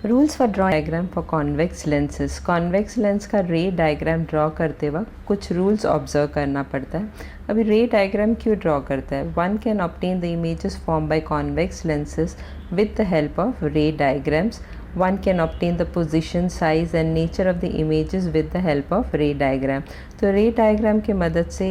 Rules for draw diagram for convex lenses. Convex lens का ray diagram draw करते वक्त कुछ रूल्स ऑब्जर्व करना पड़ता है। अभी रे डायग्राम क्यों ड्रॉ करता है? One can obtain the images form by convex lenses with the help of रे diagrams. One can obtain the position, size and nature of the images with the help of ray diagram. तो ray diagram की मदद से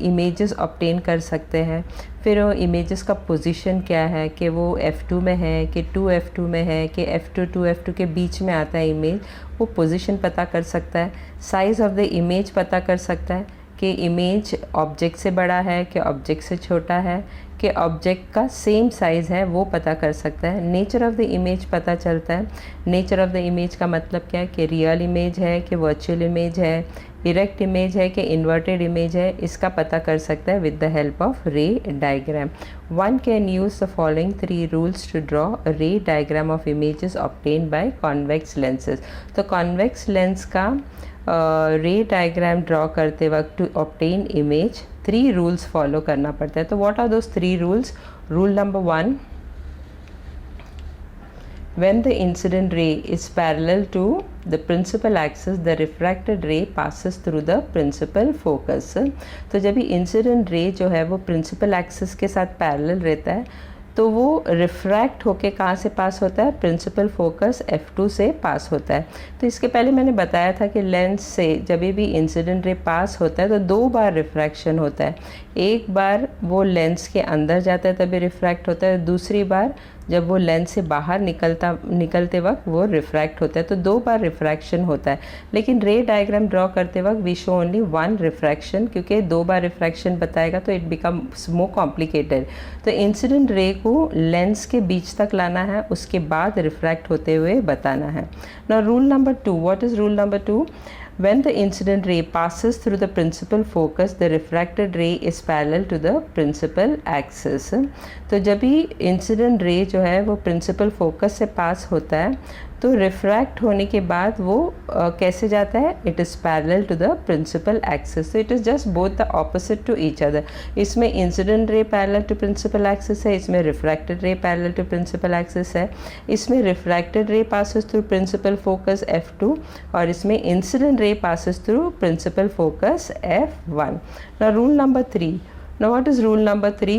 images obtain कर सकते हैं. फिर वो इमेजेस का पोजीशन क्या है, कि वो F2 में है कि 2F2 में है कि F2 2F2 के बीच में आता है इमेज, वो पोजीशन पता कर सकता है. साइज़ ऑफ द इमेज पता कर सकता है कि इमेज ऑब्जेक्ट से बड़ा है कि ऑब्जेक्ट से छोटा है, कि ऑब्जेक्ट का सेम साइज़ है, वो पता कर सकता है. नेचर ऑफ़ द इमेज पता चलता है. नेचर ऑफ़ द इमेज का मतलब क्या है, कि रियल इमेज है कि वर्चुअल इमेज है, इरेक्ट इमेज है कि इन्वर्टेड इमेज है, इसका पता कर सकता है with the help of ray diagram. One can use the following 3 rules to draw ray diagram of images obtain by convex lenses. तो कॉन्वेक्स लेंस का रे डायग्राम ड्रॉ करते वक्त to obtain image 3 rules follow करना पड़ता है. तो what are those 3 rules? Rule number 1, when the incident ray is parallel to the principal axis, the refracted ray passes through the principal focus. तो जब भी incident रे जो है वो प्रिंसिपल एक्सिस के साथ पैरेलल रहता है तो वो रिफ्रैक्ट होके कहाँ से पास होता है? प्रिंसिपल फोकस F2 से पास होता है. तो इसके पहले मैंने बताया था कि लेंस से जब भी इंसिडेंट रे पास होता है तो 2 बार रिफ्रैक्शन होता है. एक बार वो लेंस के अंदर जाता है तभी रिफ्रैक्ट होता है, दूसरी बार जब वो लेंस से बाहर निकलते वक्त वो रिफ्रैक्ट होता है. तो 2 बार रिफ्रैक्शन होता है. लेकिन रे डायग्राम ड्रॉ करते वक्त वी शो ओनली 1 रिफ्रैक्शन, क्योंकि 2 बार रिफ्रैक्शन बताएगा तो इट बिकम्स मोर कॉम्प्लिकेटेड. तो इंसिडेंट रे को लेंस के बीच तक लाना है, उसके बाद रिफ्रैक्ट होते हुए बताना है. Now rule number 2, what is rule number 2? When the incident ray passes through the principal focus, the refracted ray is parallel to the principal axis. तो जब भी इंसिडेंट रे जो है वो प्रिंसिपल फोकस से पास होता है तो रिफ्रैक्ट होने के बाद वो कैसे जाता है? It is parallel to the principal axis. तो it is just both the opposite to each other. इसमें incident ray parallel to principal axis है, इसमें रिफ्रैक्टेड रे पैरेलल टू प्रिंसिपल एक्सिस है. इसमें refracted ray passes through principal focus F2 और इसमें incident ray passes through principal focus F1. Now rule number 3. Now what is rule number 3?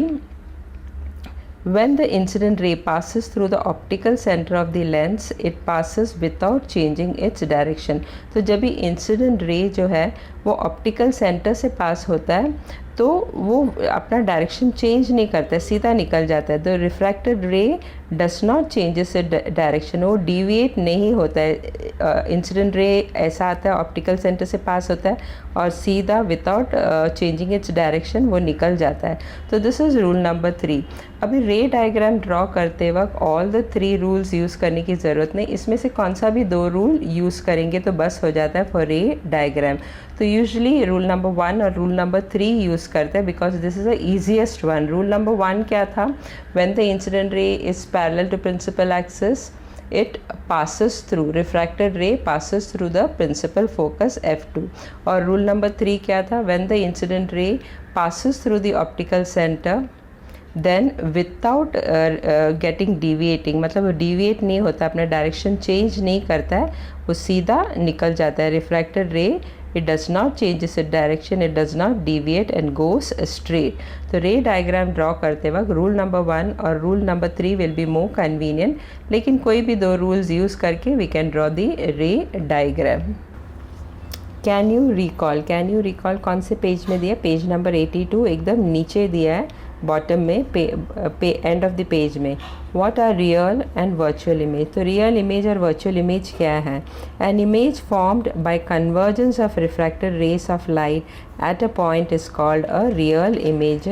When the incident ray passes through the optical center of the lens, it passes without changing its direction. तो जब भी incident रे जो है वो optical centre से pass होता है तो वो अपना डायरेक्शन चेंज नहीं करता है, सीधा निकल जाता है. तो रिफ्रैक्टेड रे डस नॉट चेंजेस डायरेक्शन, वो डिविएट नहीं होता है. इंसिडेंट रे ऐसा आता है, ऑप्टिकल सेंटर से पास होता है और सीधा विदाउट चेंजिंग इट्स डायरेक्शन वो निकल जाता है. तो दिस इज़ रूल नंबर 3. अभी रे डायग्राम ड्रॉ करते वक्त ऑल द 3 रूल्स यूज़ करने की ज़रूरत नहीं. इसमें से कौन सा भी 2 रूल यूज़ करेंगे तो बस हो जाता है फॉर रे डायग्राम. तो यूजुअली रूल नंबर 1 और रूल नंबर 3 यूज़ करते हैं because this is the easiest one. Rule number 1 क्या था? When the incident ray is parallel to principal axis, it passes through, refracted ray passes through the principal focus F2. और rule number 3 क्या था? when the incident ray passes through the optical center then without getting deviating, मतलब वो deviate नहीं होता, अपना direction change नहीं करता है, वो सीधा निकल जाता है. रिफ्रैक्टेड रे it does not change its direction, it does not deviate and goes straight. तो रे डायग्राम ड्रॉ करते वक्त रूल नंबर 1 और rule number 3 will be more convenient, लेकिन कोई भी 2 रूल्स यूज़ करके we can draw the ray diagram. Can you recall कौन से पेज में दिया? पेज नंबर 82 एकदम नीचे दिया है, बॉटम में एंड ऑफ द पेज में. What are real and virtual image? तो रियल इमेज और वर्चुअल इमेज क्या है? An image formed by convergence of refracted rays of light at a point is called a real image.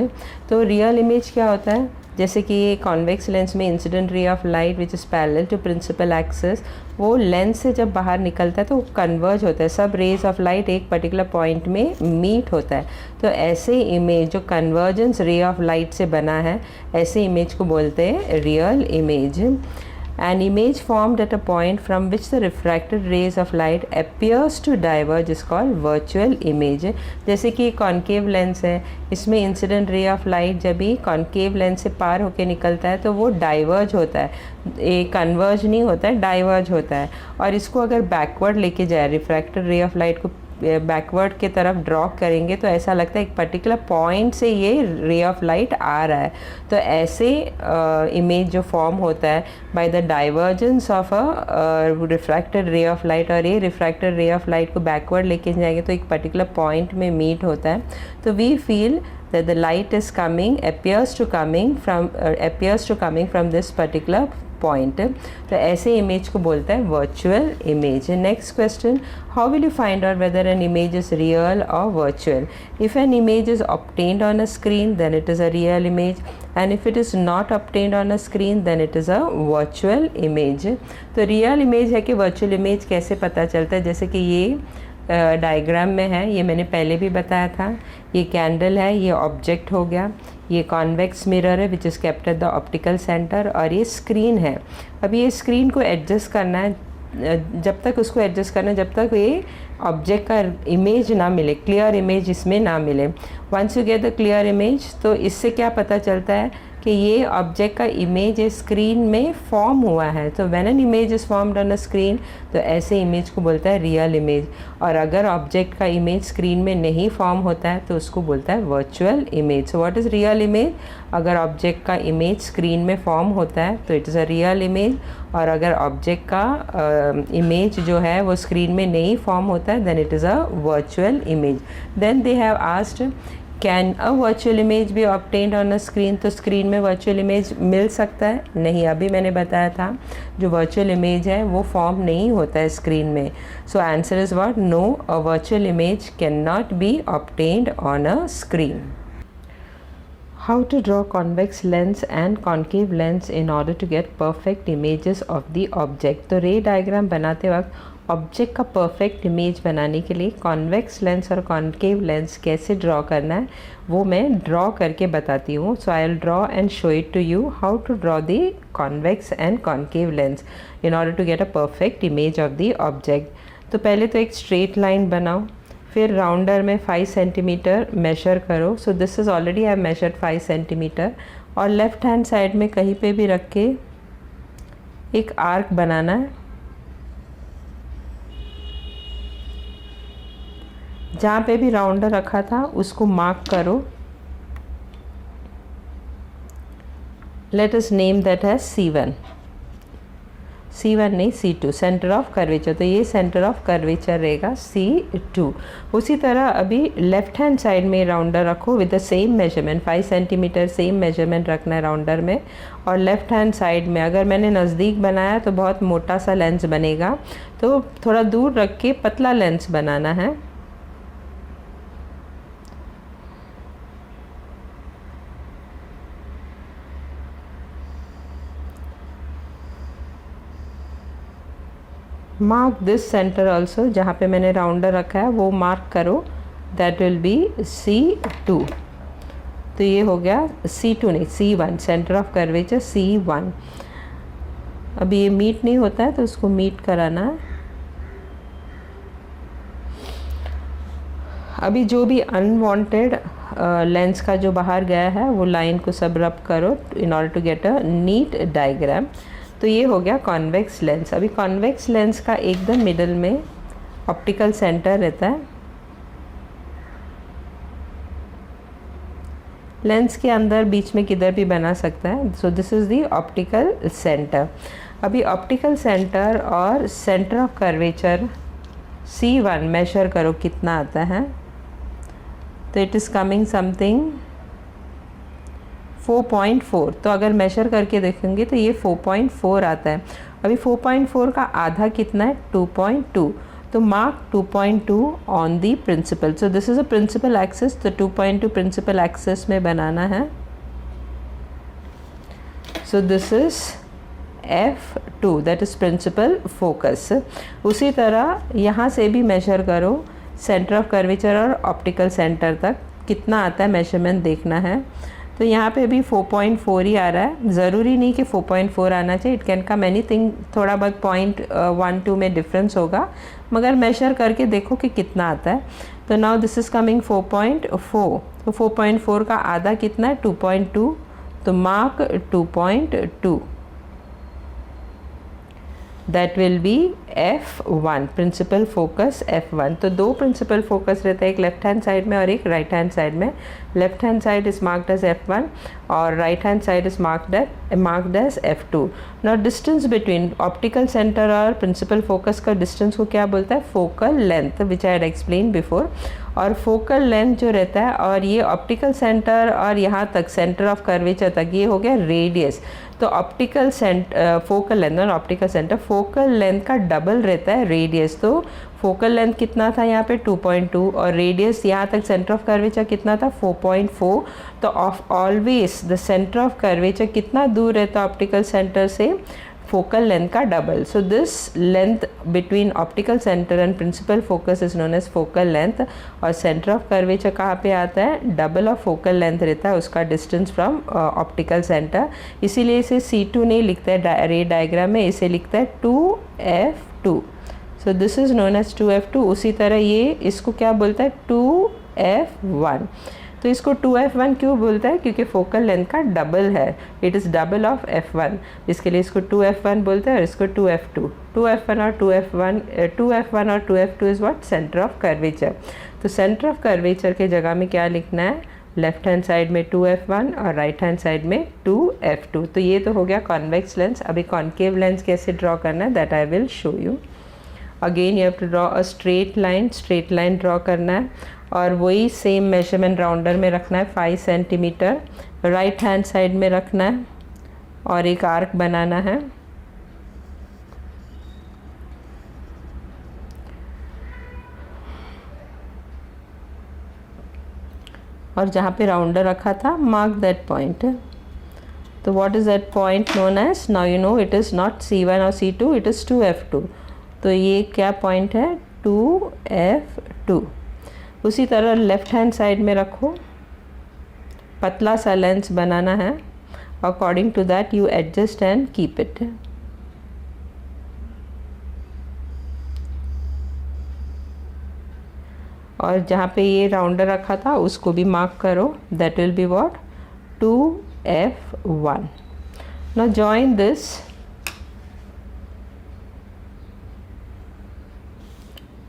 तो real image क्या होता है? जैसे कि ये कॉन्वेक्स लेंस में incident ray of light which is parallel to principal axis, वो lens से जब बाहर निकलता है तो वो कन्वर्ज होता है, सब रेज ऑफ लाइट एक पर्टिकुलर पॉइंट में मीट होता है. तो ऐसे इमेज जो कन्वर्जेंस रे ऑफ लाइट से बना है, ऐसे इमेज को बोलते हैं real image. An image formed at a point from which the refracted rays of light appears to diverge is called virtual image. जैसे कि कॉन्केव लेंस है, इसमें इंसिडेंट रे ऑफ लाइट जब भी कॉन्केव लेंस से पार होकर निकलता है तो वो डाइवर्ज होता है, ये कन्वर्ज नहीं होता है, डाइवर्ज होता है। और इसको अगर बैकवर्ड लेके जाए, रिफ्रैक्टेड रे ऑफ लाइट को बैकवर्ड के तरफ ड्रॉ करेंगे तो ऐसा लगता है एक पर्टिकुलर पॉइंट से ये रे ऑफ लाइट आ रहा है। तो ऐसे इमेज जो फॉर्म होता है by the divergence of a refracted रे ऑफ लाइट, और ये रिफ्रैक्टेड रे ऑफ लाइट को बैकवर्ड लेके जाएंगे तो एक पर्टिकुलर पॉइंट में मीट होता है। तो we feel that the light is coming, appears to coming from this particular point. तो ऐसे इमेज को बोलता है virtual image. Next question, how will you find out whether an image is real or virtual? If an image is obtained on a screen, then it is a real image, and if it is not obtained on a screen, then it is a virtual image. तो real image है कि virtual image कैसे पता चलता है? जैसे कि ये डायग्राम में है, ये मैंने पहले भी बताया था, ये कैंडल है, ये ऑब्जेक्ट हो गया, ये कॉन्वेक्स मिरर है which is kept at the optical centre, और ये स्क्रीन है। अब ये स्क्रीन को एडजस्ट करना है, जब तक उसको एडजस्ट करना है जब तक ये ऑब्जेक्ट का इमेज ना मिले, क्लियर इमेज इसमें ना मिले। Once you get the clear image तो इससे क्या पता चलता है कि ये ऑब्जेक्ट का इमेज स्क्रीन में फॉर्म हुआ है। तो when an image is formed on a screen तो ऐसे इमेज को बोलता है रियल इमेज। और अगर ऑब्जेक्ट का इमेज स्क्रीन में नहीं फॉर्म होता है तो उसको बोलता है virtual image. So what is real image? अगर ऑब्जेक्ट का इमेज स्क्रीन में फॉर्म होता है तो it is a real image, और अगर ऑब्जेक्ट का इमेज जो है वो स्क्रीन में नहीं फॉर्म होता है then it is a virtual image. Then they have asked can a virtual image be obtained on a screen? तो स्क्रीन में वर्चुअल इमेज मिल सकता है? नहीं, अभी मैंने बताया था जो वर्चुअल इमेज है वो फॉर्म नहीं होता है स्क्रीन में। So answer is what? No, a virtual image can not be obtained on a screen. How to draw convex lens and concave lens in order to get perfect images of the object? तो ray diagram बनाते वक्त object का perfect image बनाने के लिए convex lens और concave lens कैसे draw करना है वो मैं ड्रॉ करके बताती हूँ। So I will draw and show it to you how to draw the convex and concave lens in order to get a perfect image of the object. तो पहले तो एक स्ट्रेट लाइन बनाओ, फिर राउंडर में 5 सेंटीमीटर मेशर करो। सो this is already I measured 5 centimetre, और left hand side में कहीं पे भी रख के एक आर्क बनाना है। जहाँ पे भी राउंडर रखा था उसको मार्क करो। Late us name that has C1, C1 नहीं C2, सेंटर ऑफ कर्वेचर। तो ये सेंटर ऑफ कर्वेचर रहेगा C2। उसी तरह अभी लेफ़्ट हैंड साइड में राउंडर रखो with the same measurement, 5 centimetre same measurement रखना है राउंडर में। और लेफ़्ट हैंड साइड में अगर मैंने नज़दीक बनाया तो बहुत मोटा सा लेंस बनेगा, तो थोड़ा दूर रख के पतला लेंस बनाना है। मार्क दिस सेंटर ऑल्सो, जहाँ पे मैंने राउंडर रखा है वो मार्क करो, दैट विल बी C2। तो ये हो गया C2 नहीं C1, centre of curvature C1। अभी ये मीट नहीं होता है तो उसको मीट कराना है। अभी जो भी अनवांटेड लेंस का जो बाहर गया है वो लाइन को सब रब करो in order to get a neat diagram. तो ये हो गया कॉन्वेक्स लेंस। अभी कॉन्वेक्स लेंस का एकदम मिडल में ऑप्टिकल सेंटर रहता है। लेंस के अंदर बीच में किधर भी बना सकता है। So this is the optical centre. अभी ऑप्टिकल सेंटर और centre of curvature C1 measure करो कितना आता है। तो इट इज़ कमिंग समथिंग 4.4। तो अगर मेजर करके देखेंगे तो ये 4.4 आता है। अभी 4.4 का आधा कितना है? 2.2। तो mark 2.2 on the principal. So this is a principal axis, तो 2.2 प्रिंसिपल एक्सिस में बनाना है। So this is F2, that is principal focus. उसी तरह यहाँ से भी मेजर करो सेंटर ऑफ कर्वेचर और ऑप्टिकल सेंटर तक कितना आता है, मेजरमेंट देखना है। तो यहाँ पे भी 4.4 ही आ रहा है, ज़रूरी नहीं कि 4.4 आना चाहिए, इट कैन कम एनीथिंग, थोड़ा बहुत 0.12 में डिफरेंस होगा, मगर मेजर करके देखो कि कितना आता है। तो नाउ दिस इज़ कमिंग 4.4, तो 4.4 का आधा कितना है 2.2, तो mark 2.2, that will be F1, principal focus F1। तो दो प्रिंसिपल फोकस रहता है, एक लेफ्ट हैंड साइड में और एक राइट हैंड साइड में। Left hand side is marked as F1 और right hand side is marked as F2। Now distance between optical centre और प्रिंसिपल फोकस का डिस्टेंस को क्या बोलता है, focal length, which I had explain before. और focal length जो रहता है, और ये ऑप्टिकल सेंटर और यहाँ तक सेंटर ऑफ कर्वेचर तक, ये हो गया रेडियस। तो ऑप्टिकल फोकल लेंथ और ऑप्टिकल सेंटर, फोकल लेंथ का डबल रहता है रेडियस। तो फोकल लेंथ कितना था यहाँ पे 2.2 और रेडियस यहाँ तक सेंटर ऑफ कर्वेचर कितना था 4.4। तो always the centre of curvature कितना दूर रहता है ऑप्टिकल सेंटर से, फोकल लेंथ का double. So this length between optical centre and principal focus is known as focal length. और सेंटर ऑफ कर्वेचर कहाँ पे आता है, डबल ऑफ फोकल लेंथ रहता है उसका डिस्टेंस फ्रॉम ऑप्टिकल सेंटर। इसीलिए इसे C2 नहीं लिखता है रे डायग्राम में, इसे लिखता है 2F2। So this is known as 2F2। उसी तरह ये इसको क्या बोलता है 2F1। तो इसको 2F1 क्यों बोलता है, क्योंकि फोकल लेंथ का डबल है, it is double of F1, इसके लिए इसको 2F1 बोलते हैं और इसको 2F2। 2F1 और 2F2 is what, centre of curvature. तो सेंटर ऑफ कर्वेचर के जगह में क्या लिखना है, लेफ्ट हैंड साइड में 2F1 और राइट हैंड साइड में 2F2। तो ये तो हो गया कॉन्वेक्स लेंस। अभी कॉन्केव लेंस कैसे ड्रॉ करना है, that I will show you. Again you have to draw a straight line draw करना है और वही सेम मेजरमेंट राउंडर में रखना है 5 सेंटीमीटर, राइट हैंड साइड में रखना है और एक आर्क बनाना है। और जहाँ पे राउंडर रखा था मार्क दैट पॉइंट। तो what is that point known as, now you know it is not C1 और C2, इट इज़ 2F2। तो ये क्या पॉइंट है 2F2। उसी तरह लेफ्ट हैंड साइड में रखो, पतला सा लेंस बनाना है, according to that you adjust and keep it. और जहाँ पे ये राउंडर रखा था उसको भी मार्क करो, that will be what 2F1। Now join this,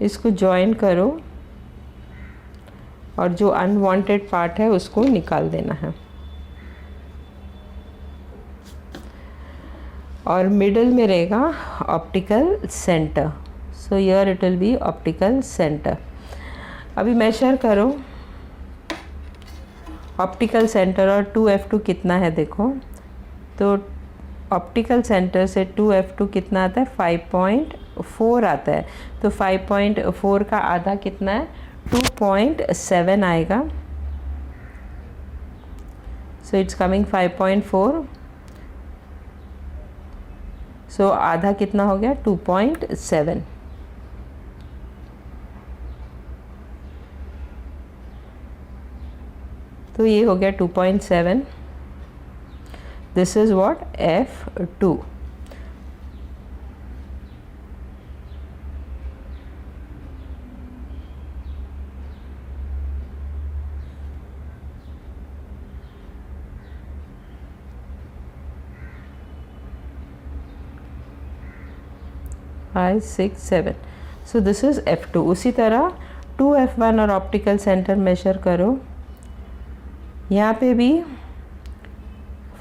इसको जॉइन करो और जो अनवांटेड पार्ट है उसको निकाल देना है। और मिडल में रहेगा optical centre, so here it will B optical centre. अभी मेजर करो ऑप्टिकल सेंटर और 2F2 कितना है देखो। तो ऑप्टिकल सेंटर से 2F2 कितना आता है 5.4 आता है। तो 5.4 का आधा कितना है 2.7 आएगा। सो इट्स कमिंग 5.4, सो आधा कितना हो गया 2.7। तो ये हो गया 2.7। This is what F2। Five 6 7। So this is F2। उसी तरह 2F1 और ऑप्टिकल सेंटर मेजर करो, यहाँ पे भी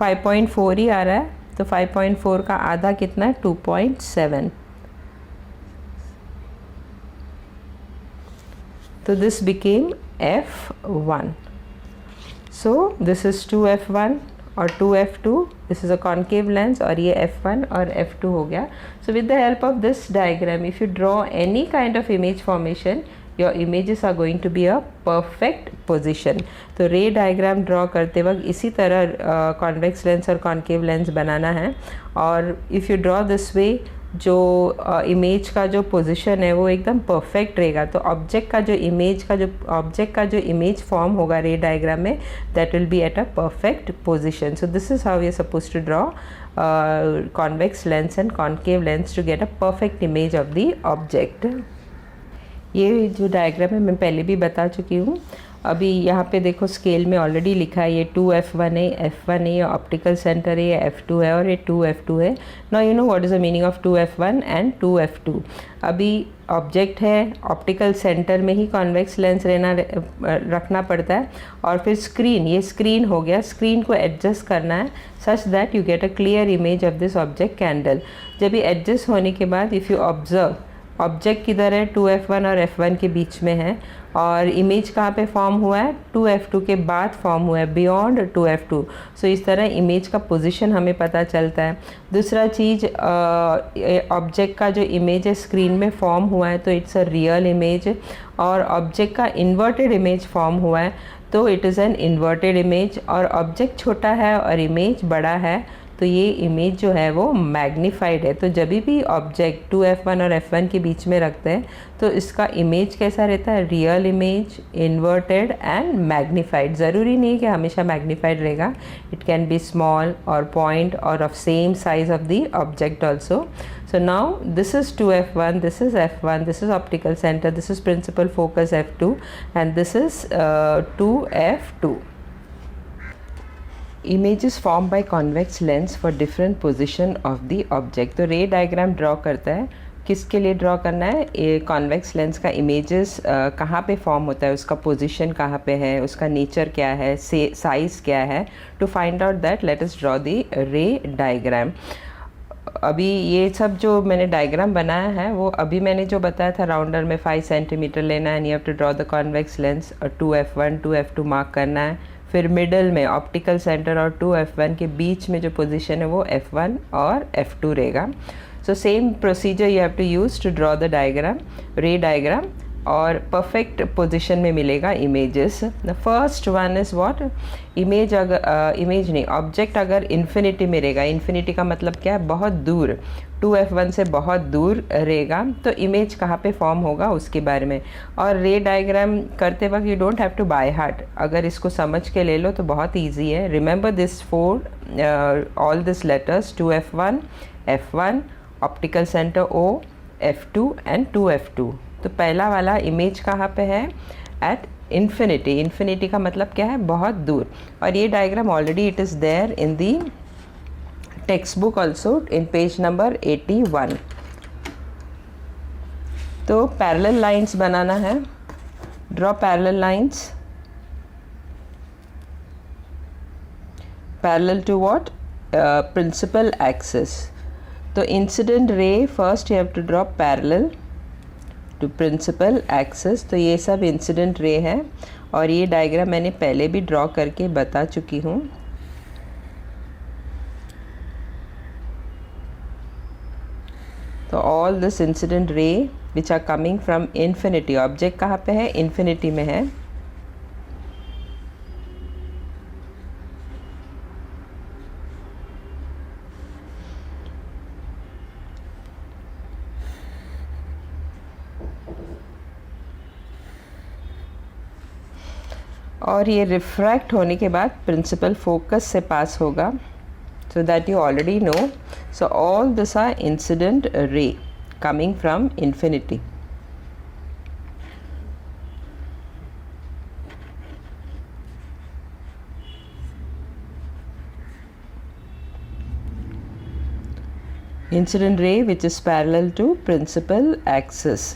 5.4 ही आ रहा है। तो 5.4 का आधा कितना है 2.7। तो this became F1। So this is 2F1 और 2F2, this is a concave lens, और ये F1 और F2 हो गया। So with the help of this diagram, if you draw any kind of image formation, your images are going to be a perfect position. तो ray diagram draw करते वक्त इसी तरह कॉन्वेक्स लेंस और concave lens बनाना है। और if you draw this वे, जो इमेज का जो पोजीशन है वो एकदम परफेक्ट रहेगा। तो ऑब्जेक्ट का जो इमेज फॉर्म होगा रे डायग्राम में, that will be at a perfect position. So this is how we are suppose to draw convex lens and concave lens to get a perfect image of the object। ये जो diagram है मैं पहले भी बता चुकी हूँ। अभी यहाँ पे देखो स्केल में ऑलरेडी लिखा है ये 2f1 है, f1 है, ये ऑप्टिकल सेंटर है, ये f2 है और ये 2f2 है। Now you know what is the meaning of 2f1 and 2f2। अभी ऑब्जेक्ट है, ऑप्टिकल सेंटर में ही कॉन्वेक्स लेंस रखना पड़ता है, और फिर स्क्रीन, ये स्क्रीन हो गया, स्क्रीन को एडजस्ट करना है such that you get a clear image of this object candle. जब ये एडजस्ट होने के बाद इफ़ यू ऑब्जर्व, ऑब्जेक्ट किधर है, 2f1 और f1 के बीच में है, और इमेज कहाँ पे फॉर्म हुआ है, 2f2 के बाद फॉर्म हुआ है, बियॉन्ड 2f2। सो इस तरह इमेज का पोजीशन हमें पता चलता है। दूसरा चीज़, ऑब्जेक्ट का जो इमेज है स्क्रीन में फॉर्म हुआ है तो इट्स अ रियल इमेज, और ऑब्जेक्ट का इन्वर्टेड इमेज फॉर्म हुआ है तो it is an inverted image, और ऑब्जेक्ट छोटा है और इमेज बड़ा है तो ये इमेज जो है वो मैग्नीफाइड है। तो जब भी ऑब्जेक्ट 2f1 और f1 के बीच में रखते हैं तो इसका इमेज कैसा रहता है, real image, inverted and magnified. ज़रूरी नहीं कि हमेशा मैग्नीफाइड रहेगा, इट कैन बी स्मॉल और पॉइंट और of same size of the object also. So now this is 2f1, this is f1, this is optical center, this is principal focus f2, and this is 2f2. Image is formed by convex lens for different position of the object। तो ray diagram draw करता है, किसके लिए draw करना है, ये convex lens का images कहाँ पे फॉर्म होता है, उसका पोजीशन कहाँ पे है, उसका नेचर क्या है, साइज़ क्या है। To find out that let us draw the ray diagram. अभी ये सब जो मैंने डायग्राम बनाया है वो अभी मैंने जो बताया था, राउंडर में 5 सेंटीमीटर लेना है, and you have to draw the convex lens, और 2f1 2f2 मार्क करना है। फिर मिडल में ऑप्टिकल सेंटर और 2f1 के बीच में जो पोजीशन है वो f1 और f2 रहेगा। So same procedure you have to use to draw the diagram, ray diagram, और परफेक्ट पोजीशन में मिलेगा images. The first one is what, image image नहीं, ऑब्जेक्ट अगर इन्फिनिटी में रहेगा, इन्फिनिटी का मतलब क्या है, बहुत दूर, 2f1 से बहुत दूर रहेगा, तो इमेज कहाँ पे फॉर्म होगा उसके बारे में। और रे डायग्राम करते वक्त you don't have to by heart, अगर इसको समझ के ले लो तो बहुत ईजी है। Remember this 4 all this letters, 2f1 f1 optical centre O, f2 and 2f2। तो पहला वाला इमेज कहाँ पे है, एट इन्फिनिटी। इन्फिनिटी का मतलब क्या है, बहुत दूर। और ये diagram already it is there in the text book also in page number 81। तो पैरेलल लाइंस बनाना है, draw parallel lines parallel to what, principal axis. तो incident ray first you have to draw parallel to principal axis. तो ये सब incident ray है, और ये डायग्राम मैंने पहले भी ड्रॉ करके बता चुकी हूँ। तो all this incident ray which are coming from infinity, object कहाँ पे है, इन्फिनिटी में है। और ये रिफ्रैक्ट होने के बाद प्रिंसिपल फोकस से पास होगा, so that you already know. So all this are incident ray coming from infinity. Incident ray which is parallel to principal axis।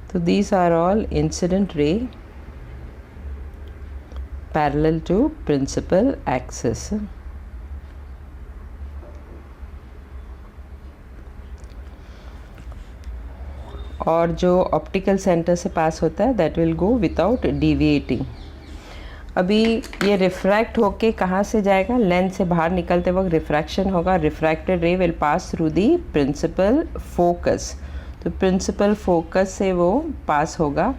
So these are all incident ray parallel to principal axis। और जो optical centre से pass होता है that will go without deviating. अभी ये refract होके कहाँ से जाएगा, लेंस से बाहर निकलते वक्त रिफ्रैक्शन होगा, refracted ray will pass through the principal focus, तो प्रिंसिपल फोकस से वो पास होगा।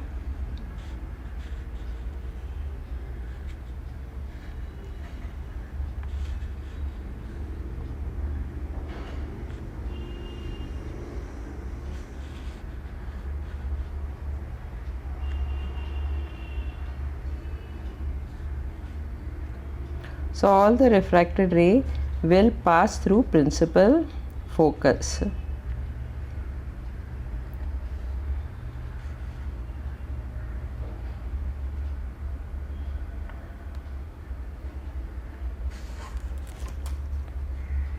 So all the refracted ray will pass through principal focus.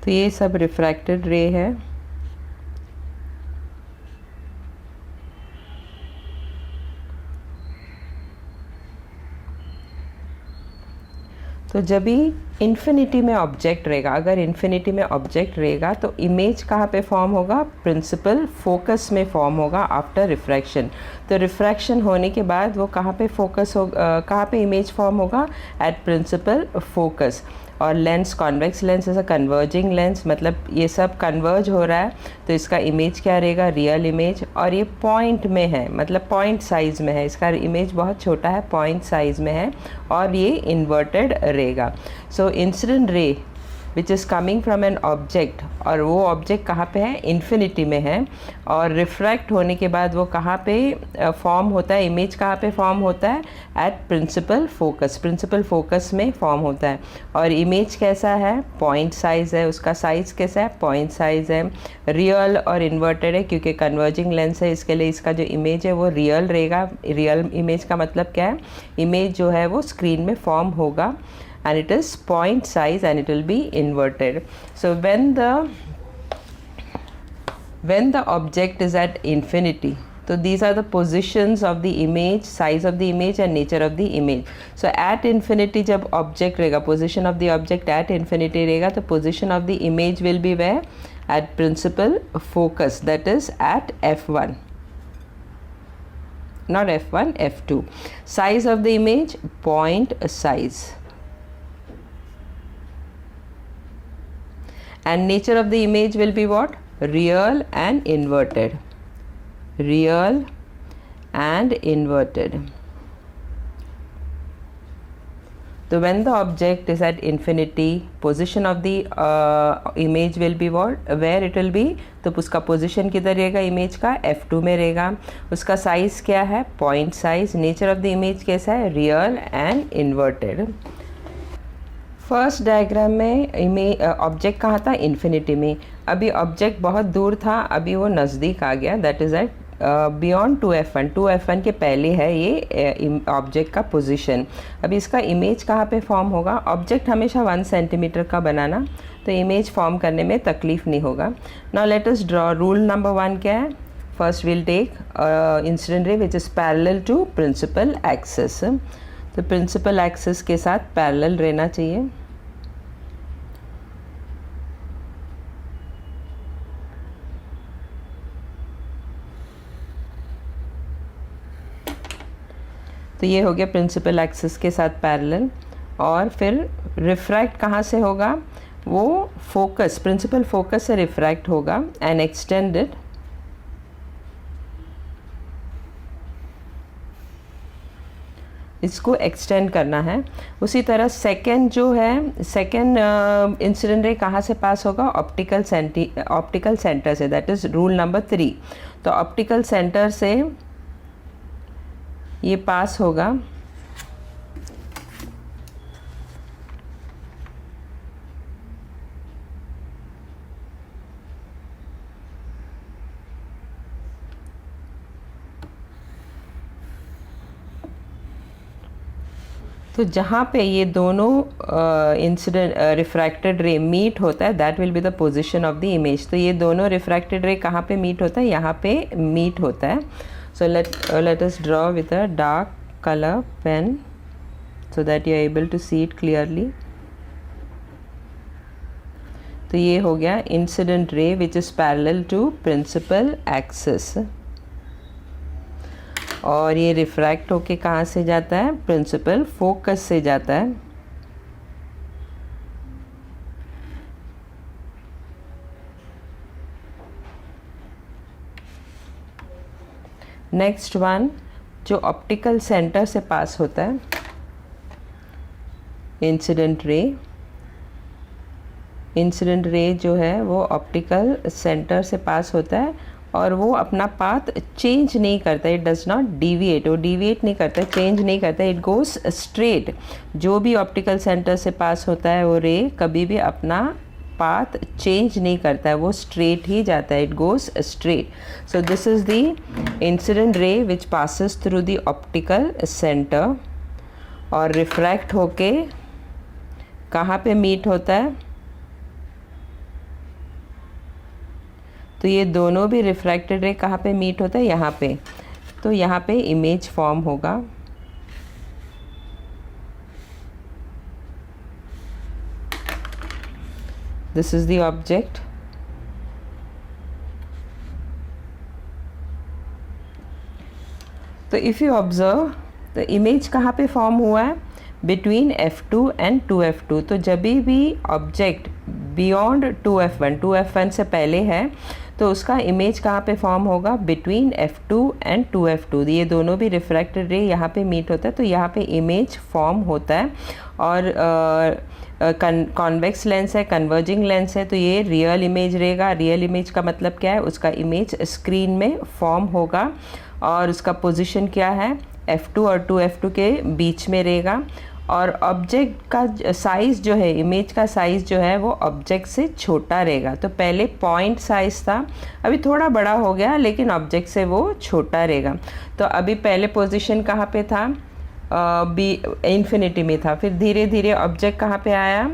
तो ये सब रिफ्रैक्टेड रे है। तो जब भी इन्फिनिटी में ऑब्जेक्ट रहेगा, अगर इन्फिनिटी में ऑब्जेक्ट रहेगा तो इमेज कहाँ पे फॉर्म होगा, प्रिंसिपल फोकस में फॉर्म होगा आफ्टर रिफ्रैक्शन। तो रिफ्रैक्शन होने के बाद वो कहाँ पे फोकस हो, कहाँ पे इमेज फॉर्म होगा, एट प्रिंसिपल फोकस। और लेंस कॉन्वेक्स लेंस ऐसा कन्वर्जिंग लेंस, मतलब ये सब कन्वर्ज हो रहा है तो इसका इमेज क्या रहेगा, रियल इमेज। और ये पॉइंट में है, मतलब पॉइंट साइज़ में है, इसका इमेज बहुत छोटा है, पॉइंट साइज़ में है और ये इन्वर्टेड रहेगा। So incident ray which is coming from an object, और वो ऑब्जेक्ट कहाँ पे है, इन्फिनिटी में है, और रिफ्रैक्ट होने के बाद वो कहाँ पे फॉर्म होता है, इमेज कहाँ पे फॉर्म होता है, at principal focus, principal focus में फॉर्म होता है। और इमेज कैसा है, पॉइंट साइज़ है, उसका साइज़ कैसा है, पॉइंट साइज़ है, रियल और इन्वर्टेड है क्योंकि कन्वर्जिंग लेंस है, इसके लिए इसका जो इमेज है वो रियल रहेगा। रियल इमेज का मतलब क्या है, इमेज जो है वो स्क्रीन में फॉर्म होगा and it is point size and it will be inverted. So when the object is at infinity, so these are the positions of the image, size of the image and nature of the image. So at infinity जब object रहेगा, position of the object at infinity रहेगा, तो position of the image will be where, at principal focus, that is at f1, not f1, f2. Size of the image, point size. And nature of the image will be what, real and inverted, real and inverted. So when the object is at infinity, position of the image will be what, where it will be, तो उसका position किधर रहेगा, image का f2 में रहेगा। उसका size क्या है, point size। nature of the image कैसा है, real and inverted। First diagram में ऑब्जेक्ट कहाँ था, इन्फिनिटी में। अभी ऑब्जेक्ट बहुत दूर था, अभी वो नज़दीक आ गया, that is eight beyond 2f1, 2f1 के पहले है ये ऑब्जेक्ट का पोजीशन। अभी इसका इमेज कहाँ पे फॉर्म होगा, ऑब्जेक्ट हमेशा 1 सेंटीमीटर का बनाना, तो इमेज फॉर्म करने में तकलीफ़ नहीं होगा। Now let us draw. Rule number 1 क्या है, first will take incident ray which is parallel to principal axis, तो प्रिंसिपल एक्सिस के साथ पैरेलल रहना चाहिए। तो ये हो गया प्रिंसिपल एक्सिस के साथ पैरेलल। और फिर रिफ्रैक्ट कहाँ से होगा, वो फोकस, प्रिंसिपल फोकस से रिफ्रैक्ट होगा एंड एक्सटेंडेड इसको एक्सटेंड करना है। उसी तरह सेकेंड जो है, सेकेंड इंसिडेंट रे कहाँ से पास होगा, ऑप्टिकल सेंटर से, दैट इज़ रूल नंबर 3। तो ऑप्टिकल सेंटर से ये पास होगा, तो जहाँ पे ये दोनों इंसिडेंट रिफ्रैक्टेड रे मीट होता है, that will be the position of the image. तो ये दोनों रिफ्रैक्टेड रे कहाँ पे मीट होता है, यहाँ पे मीट होता है। सो let us draw with a dark color pen so that you are able to see it clearly. तो ये हो गया incident ray which is parallel to principal axis. और ये रिफ्रैक्ट होके कहाँ से जाता है, प्रिंसिपल फोकस से जाता है। नेक्स्ट वन जो ऑप्टिकल सेंटर से पास होता है, इंसिडेंट रे। इंसिडेंट रे जो है वो ऑप्टिकल सेंटर से पास होता है और वो अपना पाथ चेंज नहीं करता, इट डज नॉट डिविएट, वो डिविएट नहीं करता, चेंज नहीं करता, इट गोस स्ट्रेट। जो भी ऑप्टिकल सेंटर से पास होता है वो रे कभी भी अपना पाथ चेंज नहीं करता है, वो स्ट्रेट ही जाता है, it goes straight. So this is the incident ray which passes through the optical centre और रिफ्रैक्ट होके कहाँ पे मीट होता है, तो ये दोनों भी रिफ्रैक्टेड रे कहाँ पे मीट होता है, यहाँ पे। तो यहाँ पे इमेज फॉर्म होगा। This is the object. तो इफ़ यू ऑब्जर्व तो इमेज कहाँ पे फॉर्म हुआ है, बिटवीन F2 एंड 2F2। तो जब भी ऑब्जेक्ट बियॉन्ड 2F1, 2F1 से पहले है तो उसका इमेज कहाँ पे फॉर्म होगा, बिटवीन F2 एंड 2F2। ये दोनों भी रिफ्रैक्टेड रे यहाँ पे मीट होता है, तो यहाँ पे इमेज फॉर्म होता है। और कॉन्वेक्स लेंस है, कन्वर्जिंग लेंस है, तो ये रियल इमेज रहेगा। रियल इमेज का मतलब क्या है, उसका इमेज स्क्रीन में फॉर्म होगा और उसका पोजीशन क्या है, F2 और 2F2 के बीच में रहेगा। और ऑब्जेक्ट का साइज़ जो है, इमेज का साइज़ जो है वो ऑब्जेक्ट से छोटा रहेगा। तो पहले पॉइंट साइज़ था, अभी थोड़ा बड़ा हो गया, लेकिन ऑब्जेक्ट से वो छोटा रहेगा। तो अभी पहले पोजीशन कहाँ पे था, बी इन्फिनिटी में था। फिर धीरे धीरे ऑब्जेक्ट कहाँ पे आया,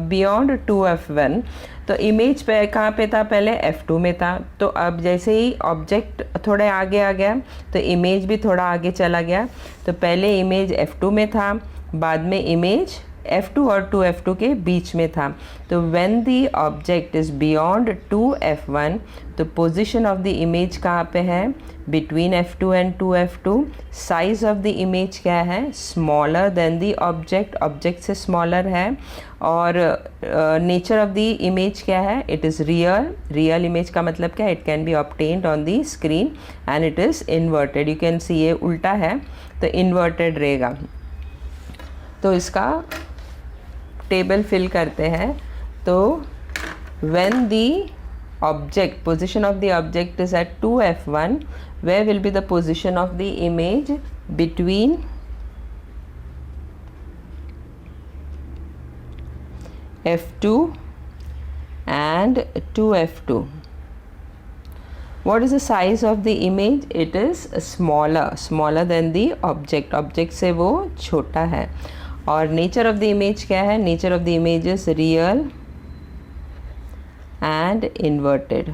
बियॉन्ड 2F1। तो इमेज पे कहाँ पे था, पहले F2 में था। तो अब जैसे ही ऑब्जेक्ट थोड़े आगे आ गया तो इमेज भी थोड़ा आगे चला गया। तो पहले इमेज F2 में था, बाद में इमेज F2 और 2F2 के बीच में था। तो when the object is beyond 2F1 तो पोजीशन ऑफ द इमेज कहाँ पे है, between F2 and 2F2। Size of the image क्या है, smaller than the object, object से स्मॉलर है। और नेचर ऑफ द इमेज क्या है, it is real. Real image का मतलब क्या है, it can be obtained on the screen and it is inverted. You can see ये उल्टा है तो इन्वर्टेड रहेगा। तो इसका टेबल फिल करते हैं। तो when the object position of the object is at 2F1, where will be the position of the image between F2 and 2F2? What is the size of the image? It is smaller than the object, object से वो छोटा है। और nature of the image क्या है, nature of the image is real and inverted.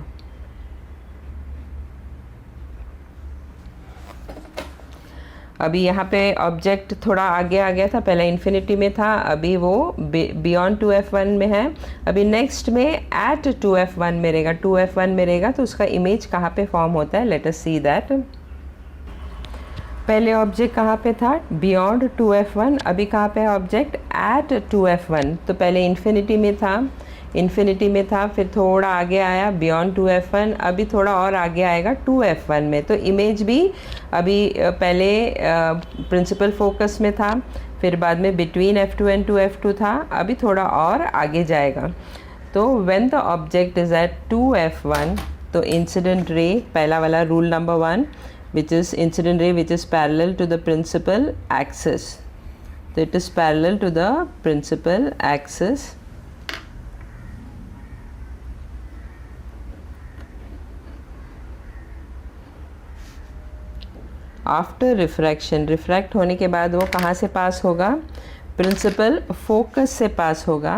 अभी यहाँ पे ऑब्जेक्ट थोड़ा आगे आ गया था, पहले इन्फिनिटी में था, अभी वो बियॉन्ड 2F1 में है। अभी नेक्स्ट में एट 2F1 में रहेगा, 2F1 में रहेगा। तो उसका इमेज कहाँ पे फॉर्म होता है, लेट अस सी दैट। पहले ऑब्जेक्ट कहाँ पे था, बियॉन्ड 2F1, अभी कहाँ पे है ऑब्जेक्ट, एट 2F1। तो पहले इन्फिनिटी में था, फिर थोड़ा आगे आया बियॉन्ड 2F1, अभी थोड़ा और आगे आएगा 2F1 में। तो इमेज भी अभी पहले प्रिंसिपल फोकस में था, फिर बाद में बिटवीन F2 एंड 2F2 था, अभी थोड़ा और आगे जाएगा। तो when the object is at 2F1 तो इंसिडेंट रे, पहला वाला rule number 1, which is incident ray which is parallel to the principal axis. So it is parallel to the principal axis. After refraction, refract होने के बाद वो कहाँ से pass होगा, principal focus से पास होगा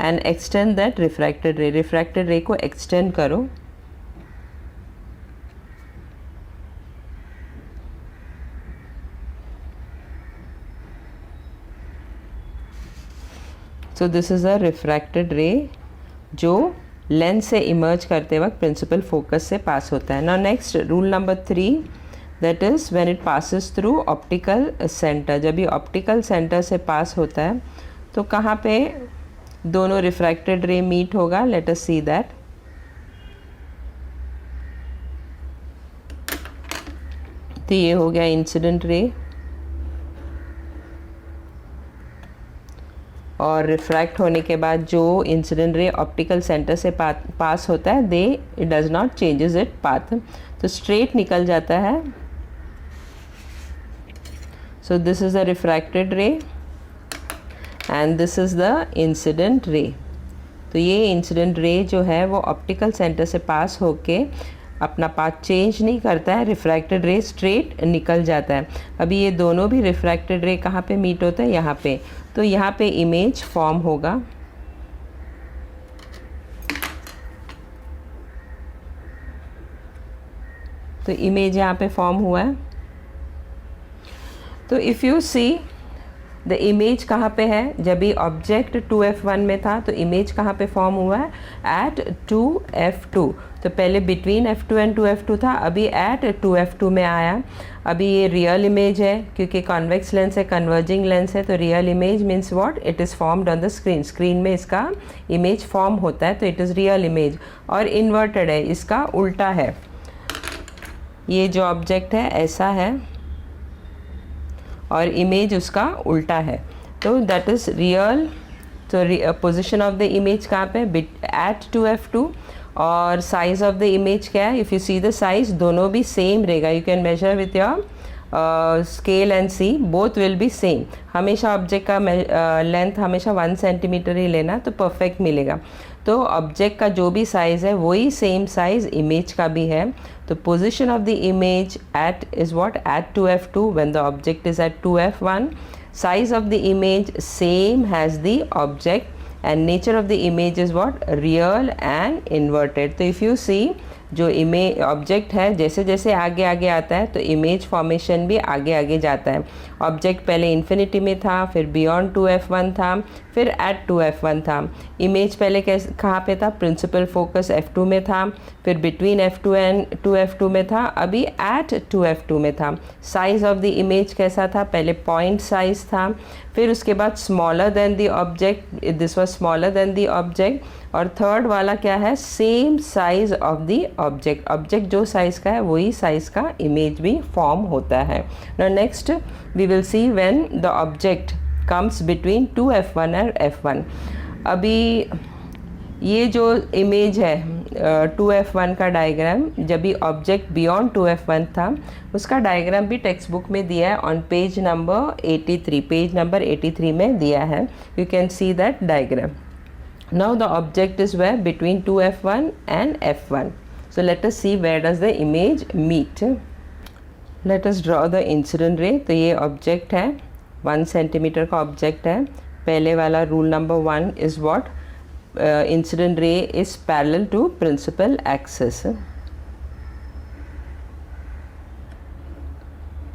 and extend that refracted ray. refracted ray को extend करो। सो this is a refracted ray जो लेंस से इमर्ज करते वक्त प्रिंसिपल फोकस से पास होता है। Now next rule number 3, that is when it passes through optical centre. जब ये ऑप्टिकल सेंटर से पास होता है तो कहाँ पे दोनों रिफ्रैक्टेड रे मीट होगा, लेट अस सी दैट। तो ये हो गया इंसिडेंट रे, और रिफ्रैक्ट होने के बाद जो इंसिडेंट रे ऑप्टिकल सेंटर से पास होता है it does not changes it path, तो स्ट्रेट निकल जाता है। So this is the refracted रे and this is the incident ray. तो ये इंसिडेंट रे जो है वो ऑप्टिकल सेंटर से पास होके अपना पाथ चेंज नहीं करता है, रिफ्रैक्टेड रे स्ट्रेट निकल जाता है। अभी ये दोनों भी रिफ्रैक्टेड रे कहाँ पे मीट होता है, यहाँ पे। तो यहाँ पे इमेज फॉर्म होगा। तो इमेज यहाँ पे फॉर्म हुआ है। तो if you see the image कहाँ पे है, जब भी ऑब्जेक्ट 2f1 में था तो इमेज कहाँ पे फॉर्म हुआ है, एट 2f2। तो पहले बिटवीन f2 एंड 2f2 था, अभी एट 2f2 में आया। अभी ये रियल इमेज है क्योंकि कॉन्वेक्स लेंस है, कन्वर्जिंग लेंस है, तो real image means what, it is formed on the screen. Screen में इसका इमेज फॉर्म होता है तो इट इज़ रियल इमेज। और इन्वर्टेड है, इसका उल्टा है। ये जो ऑब्जेक्ट है ऐसा है और इमेज उसका उल्टा है, तो दैट इज़ रियल। तो पोजिशन ऑफ द इमेज कहाँ पे, एट 2f2। और साइज़ ऑफ द इमेज क्या है, if you see the size दोनों भी सेम रहेगा। You can measure with your scale and see, both will be same. हमेशा ऑब्जेक्ट का लेंथ हमेशा 1 सेंटीमीटर ही लेना तो परफेक्ट मिलेगा। तो ऑब्जेक्ट का जो भी साइज़ है वही सेम साइज़ इमेज का भी है। तो position of the image at is what, at 2f2 when the object is at 2f1। Size of the image same has the object and nature of the image is what, real and inverted। तो if you see जो image object है जैसे जैसे आगे आगे आता है तो इमेज फॉर्मेशन भी आगे आगे जाता है। ऑब्जेक्ट पहले इन्फिनिटी में था, फिर बियॉन्ड 2f1 था, फिर एट 2f1 था। इमेज पहले कहाँ पे था, प्रिंसिपल फोकस f2 में था, फिर बिटवीन f2 एंड 2f2 में था, अभी एट 2f2 में था। साइज़ ऑफ द इमेज कैसा था, पहले पॉइंट साइज़ था, फिर उसके बाद smaller than the object, this was smaller than the object. और थर्ड वाला क्या है, same size of the object. Object जो साइज़ का है वही साइज़ का इमेज भी फॉर्म होता है। Now next we will see when the object comes between 2f1 और f1। अभी ये जो इमेज है 2f1 का डायग्राम, जब भी ऑब्जेक्ट बियॉन्ड 2f1 था उसका डायग्राम भी टेक्स्ट बुक में दिया है on page number 83। Page number 83 में दिया है, you can see that diagram. Now the object is where, between 2f1 and f1. So let us see where does the image meet. Let us draw the incident ray। तो ये object है, 1 centimetre का object है। पहले वाला rule number 1 is what, incident ray is parallel to principal axis.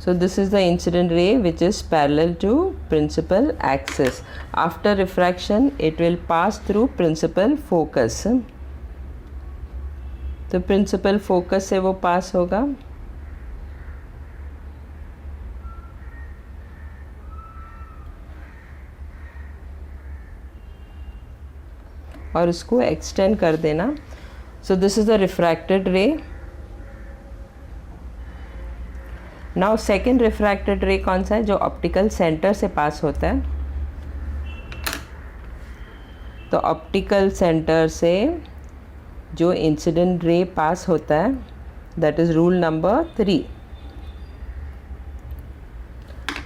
So this is the incident ray which is parallel to principal axis. After refraction it will pass through principal focus। तो principal focus से वो पास होगा और उसको extend कर देना। So this is the refracted ray। Now second refracted रे कौन सा है, जो ऑप्टिकल सेंटर से पास होता है। तो ऑप्टिकल सेंटर से जो इंसिडेंट रे पास होता है दैट इज़ रूल नंबर 3।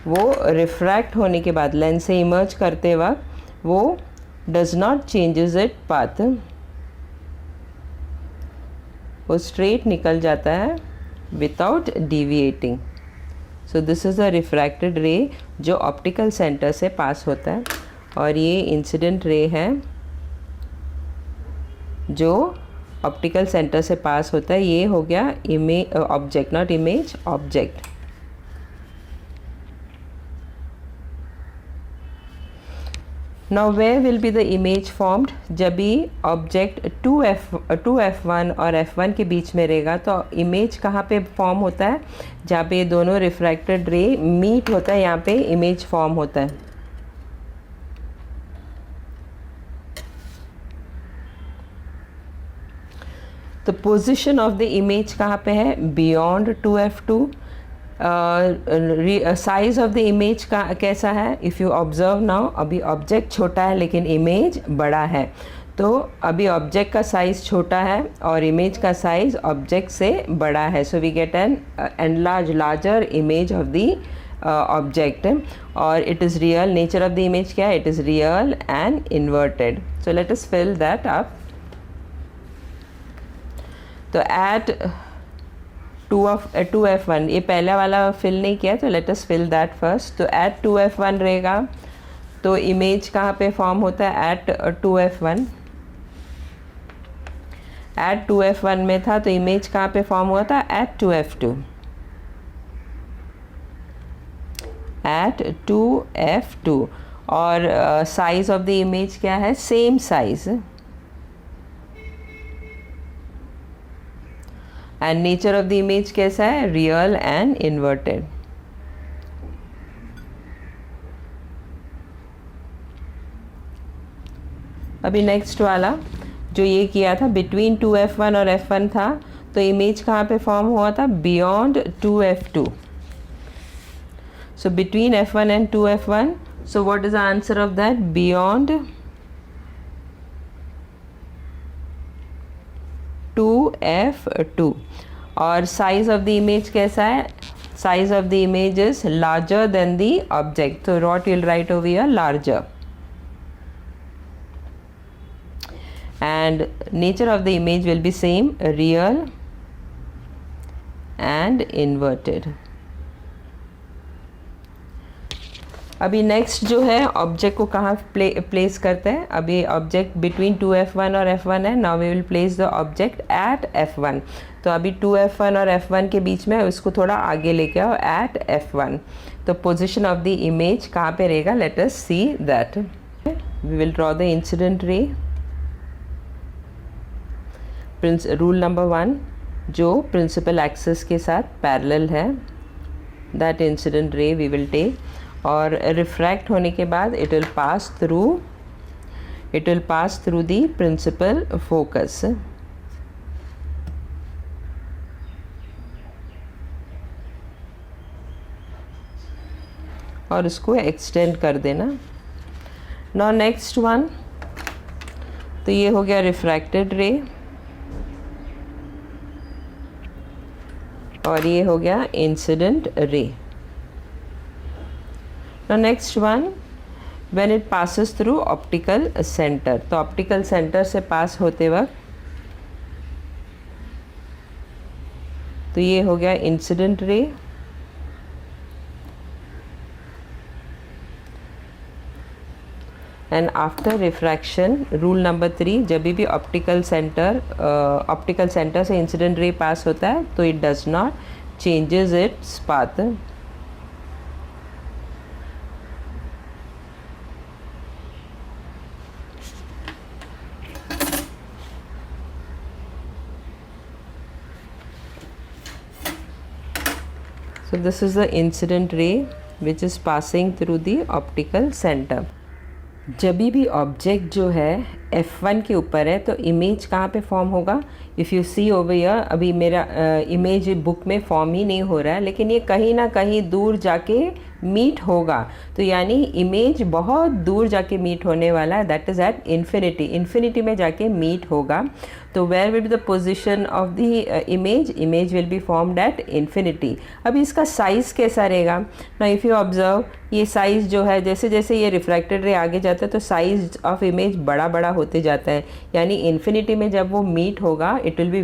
वो रिफ्रैक्ट होने के बाद लेंस से इमर्ज करते वक्त वो does not changes it path, वो स्ट्रेट निकल जाता है without deviating. So this is a refracted ray जो ऑप्टिकल सेंटर से पास होता है, और ये इंसिडेंट रे है जो ऑप्टिकल सेंटर से पास होता है। ये हो गया image object, not image, object. Now where will be the image formed, जब भी ऑब्जेक्ट 2f1 और f1 के बीच में रहेगा तो इमेज कहाँ पे फॉर्म होता है, जहाँ पे ये दोनों रिफ्रैक्टेड रे मीट होता है, यहाँ पे इमेज फॉर्म होता है। तो पोजीशन ऑफ द इमेज कहाँ पे है, beyond 2f2। Size of the image का कैसा है, इफ़ यू ऑब्जर्व नाउ, अभी ऑब्जेक्ट छोटा है लेकिन इमेज बड़ा है, तो अभी ऑब्जेक्ट का साइज़ छोटा है और इमेज का साइज़ ऑब्जेक्ट से बड़ा है, so we get an larger image of the object. और it is real, nature of the image क्या है, it is real and inverted. So let us fill that up. तो एट 2f1, ये पहला वाला फिल नहीं किया, तो let us fill that first. तो एट 2f1 रहेगा तो इमेज कहाँ पे फॉर्म होता है, एट 2f1। एट 2f1 में था तो इमेज कहाँ पे फॉर्म हुआ था, एट 2f2। एट 2f2 और साइज ऑफ द इमेज क्या है, same size. And nature of the image कैसा है, रियल एंड इन्वर्टेड। अभी नेक्स्ट वाला जो ये किया था, बिटवीन 2f1 और f1 था, तो इमेज कहाँ पे फॉर्म हुआ था, beyond 2f2। So between f1 and 2f1, so what is the answer of that, beyond 2f2। और साइज ऑफ द इमेज कैसा है, size of the image is larger than the object, तो what will write over here, larger. and nature of the image will be same, real and inverted। अभी next जो है object को कहाँ place करते हैं, अभी ऑब्जेक्ट बिटवीन 2f1 और f1 है, now we will place the object at f1। तो अभी 2f1 और f1 के बीच में उसको थोड़ा आगे लेके आओ, एट f1। तो पोजीशन ऑफ द इमेज कहाँ पे रहेगा, let us see that. We will draw the incident ray. Rule number 1, जो प्रिंसिपल एक्सिस के साथ पैरेलल है, that incident ray we will take, और रिफ्रैक्ट होने के बाद it will pass through the principal focus. और उसको एक्सटेंड कर देना। नाउ नेक्स्ट वन, तो ये हो गया रिफ्रैक्टेड रे और ये हो गया इंसिडेंट रे। Now next one, when it passes through optical center, तो ऑप्टिकल सेंटर से पास होते वक्त तो ये हो गया इंसिडेंट रे। And after refraction, rule number 3, जब भी ऑप्टिकल सेंटर से इंसिडेंट रे पास होता है तो it does not changes its path. So this is the incident ray which is passing through the optical center। जब भी ऑब्जेक्ट जो है F1 के ऊपर है तो इमेज कहाँ पे फॉर्म होगा, if you see over here, अभी मेरा इमेज बुक में फॉर्म ही नहीं हो रहा है, लेकिन ये कहीं ना कहीं दूर जाके मीट होगा, तो यानी इमेज बहुत दूर जाके मीट होने वाला है, दैट इज़ एट इन्फिनिटी में जाके मीट होगा। तो where will be the position of the image will be formed at infinity. अब इसका साइज़ कैसा रहेगा, ना इफ़ यू ऑब्जर्व, ये साइज़ जो है जैसे जैसे ये रिफ्रैक्टेड रे आगे जाता है तो साइज़ ऑफ इमेज बड़ा बड़ा होते जाता है, यानी इन्फिनिटी में जब वो मीट होगा इट विल बी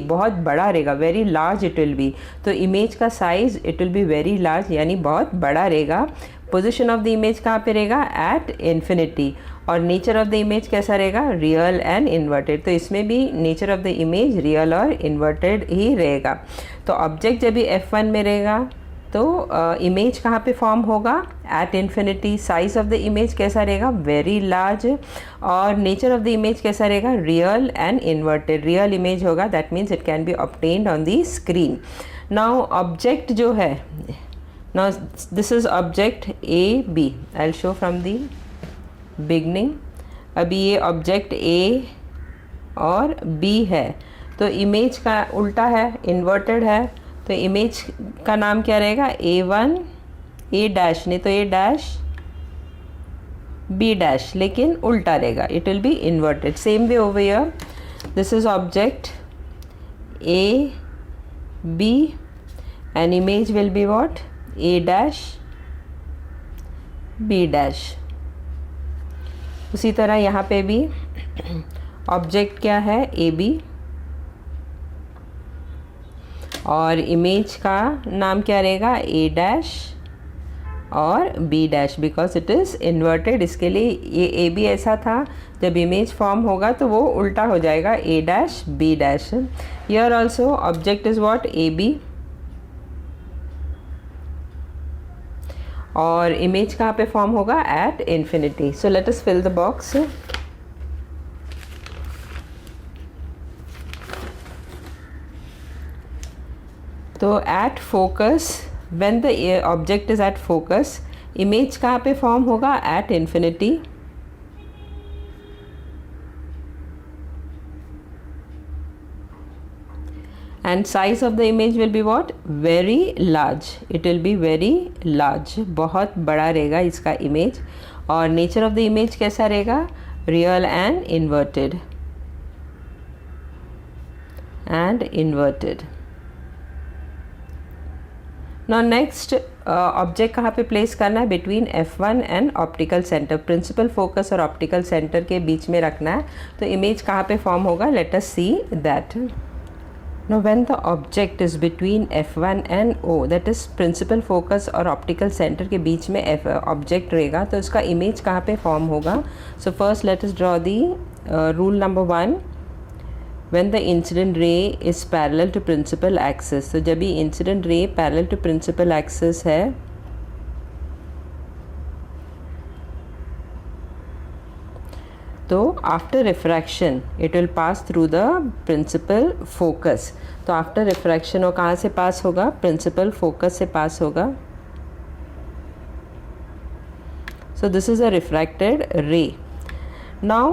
बहुत बड़ा रहेगा, very large it will B. तो इमेज का size it will be very large, यानी बहुत बड़ा रहेगा। पोजीशन ऑफ द इमेज कहाँ पे रहेगा, एट इन्फिनिटी। और नेचर ऑफ द इमेज कैसा रहेगा, रियल एंड इन्वर्टेड। तो इसमें भी nature of the image real और इन्वर्टेड ही रहेगा। तो ऑब्जेक्ट जब भी F1 में रहेगा तो इमेज कहाँ पे फॉर्म होगा, at infinity. Size of the image कैसा रहेगा, वेरी लार्ज। और नेचर ऑफ द इमेज कैसा रहेगा, real and inverted. Real image होगा, that means it can be obtained on the screen. Now object जो है, now this is object A B, I will show from the beginning. अभी ये object A और B है, तो image का उल्टा है, इन्वर्टेड है, तो इमेज का नाम क्या रहेगा, A1 A डैश, नहीं तो A डैश B डैश, लेकिन उल्टा रहेगा, it will B inverted. Same way over here, this is object A B and image will be what, A dash B dash. उसी तरह यहाँ पे भी ऑब्जेक्ट क्या है, AB, और इमेज का नाम क्या रहेगा, A डैश और B dash, because it is inverted. इसके लिए ये AB ऐसा था, जब इमेज फॉर्म होगा तो वो उल्टा हो जाएगा, A dash B dash. Here also object is what, AB, और इमेज कहाँ पे फॉर्म होगा, at infinity. So let us fill the box. तो at focus, when the object is at focus, image कहाँ पे फॉर्म होगा, at infinity. And size of the image will be what, very large, it will be very large, बहुत बड़ा रहेगा इसका image. और nature of the image कैसा रहेगा, real and inverted, now next object कहाँ पे प्लेस करना है, between F1 and optical centre. Principal focus और ऑप्टिकल सेंटर के बीच में रखना है, तो इमेज कहाँ पे फॉर्म होगा, let us see that. Now when the object is between F1 and O, that is principal focus और ऑप्टिकल सेंटर के बीच में ऑब्जेक्ट रहेगा, तो उसका इमेज कहाँ पे फॉर्म होगा। So first let us draw the rule number 1, when the incident ray is parallel to principal axis। तो जब भी incident ray parallel to principal axis है, तो after refraction it will pass through the principal focus। तो after refraction वो कहाँ से pass होगा, principal focus से पास होगा। So this is a refracted ray। Now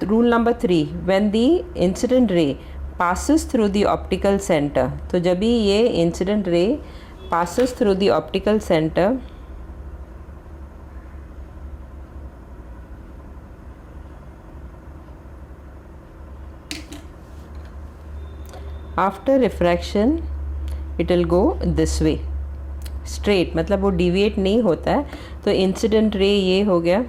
rule number 3, when the incident ray passes through the optical center, तो जब भी ये incident ray passes through the optical center, after refraction it will go this way straight, मतलब वो deviate नहीं होता है। तो incident ray ये हो गया,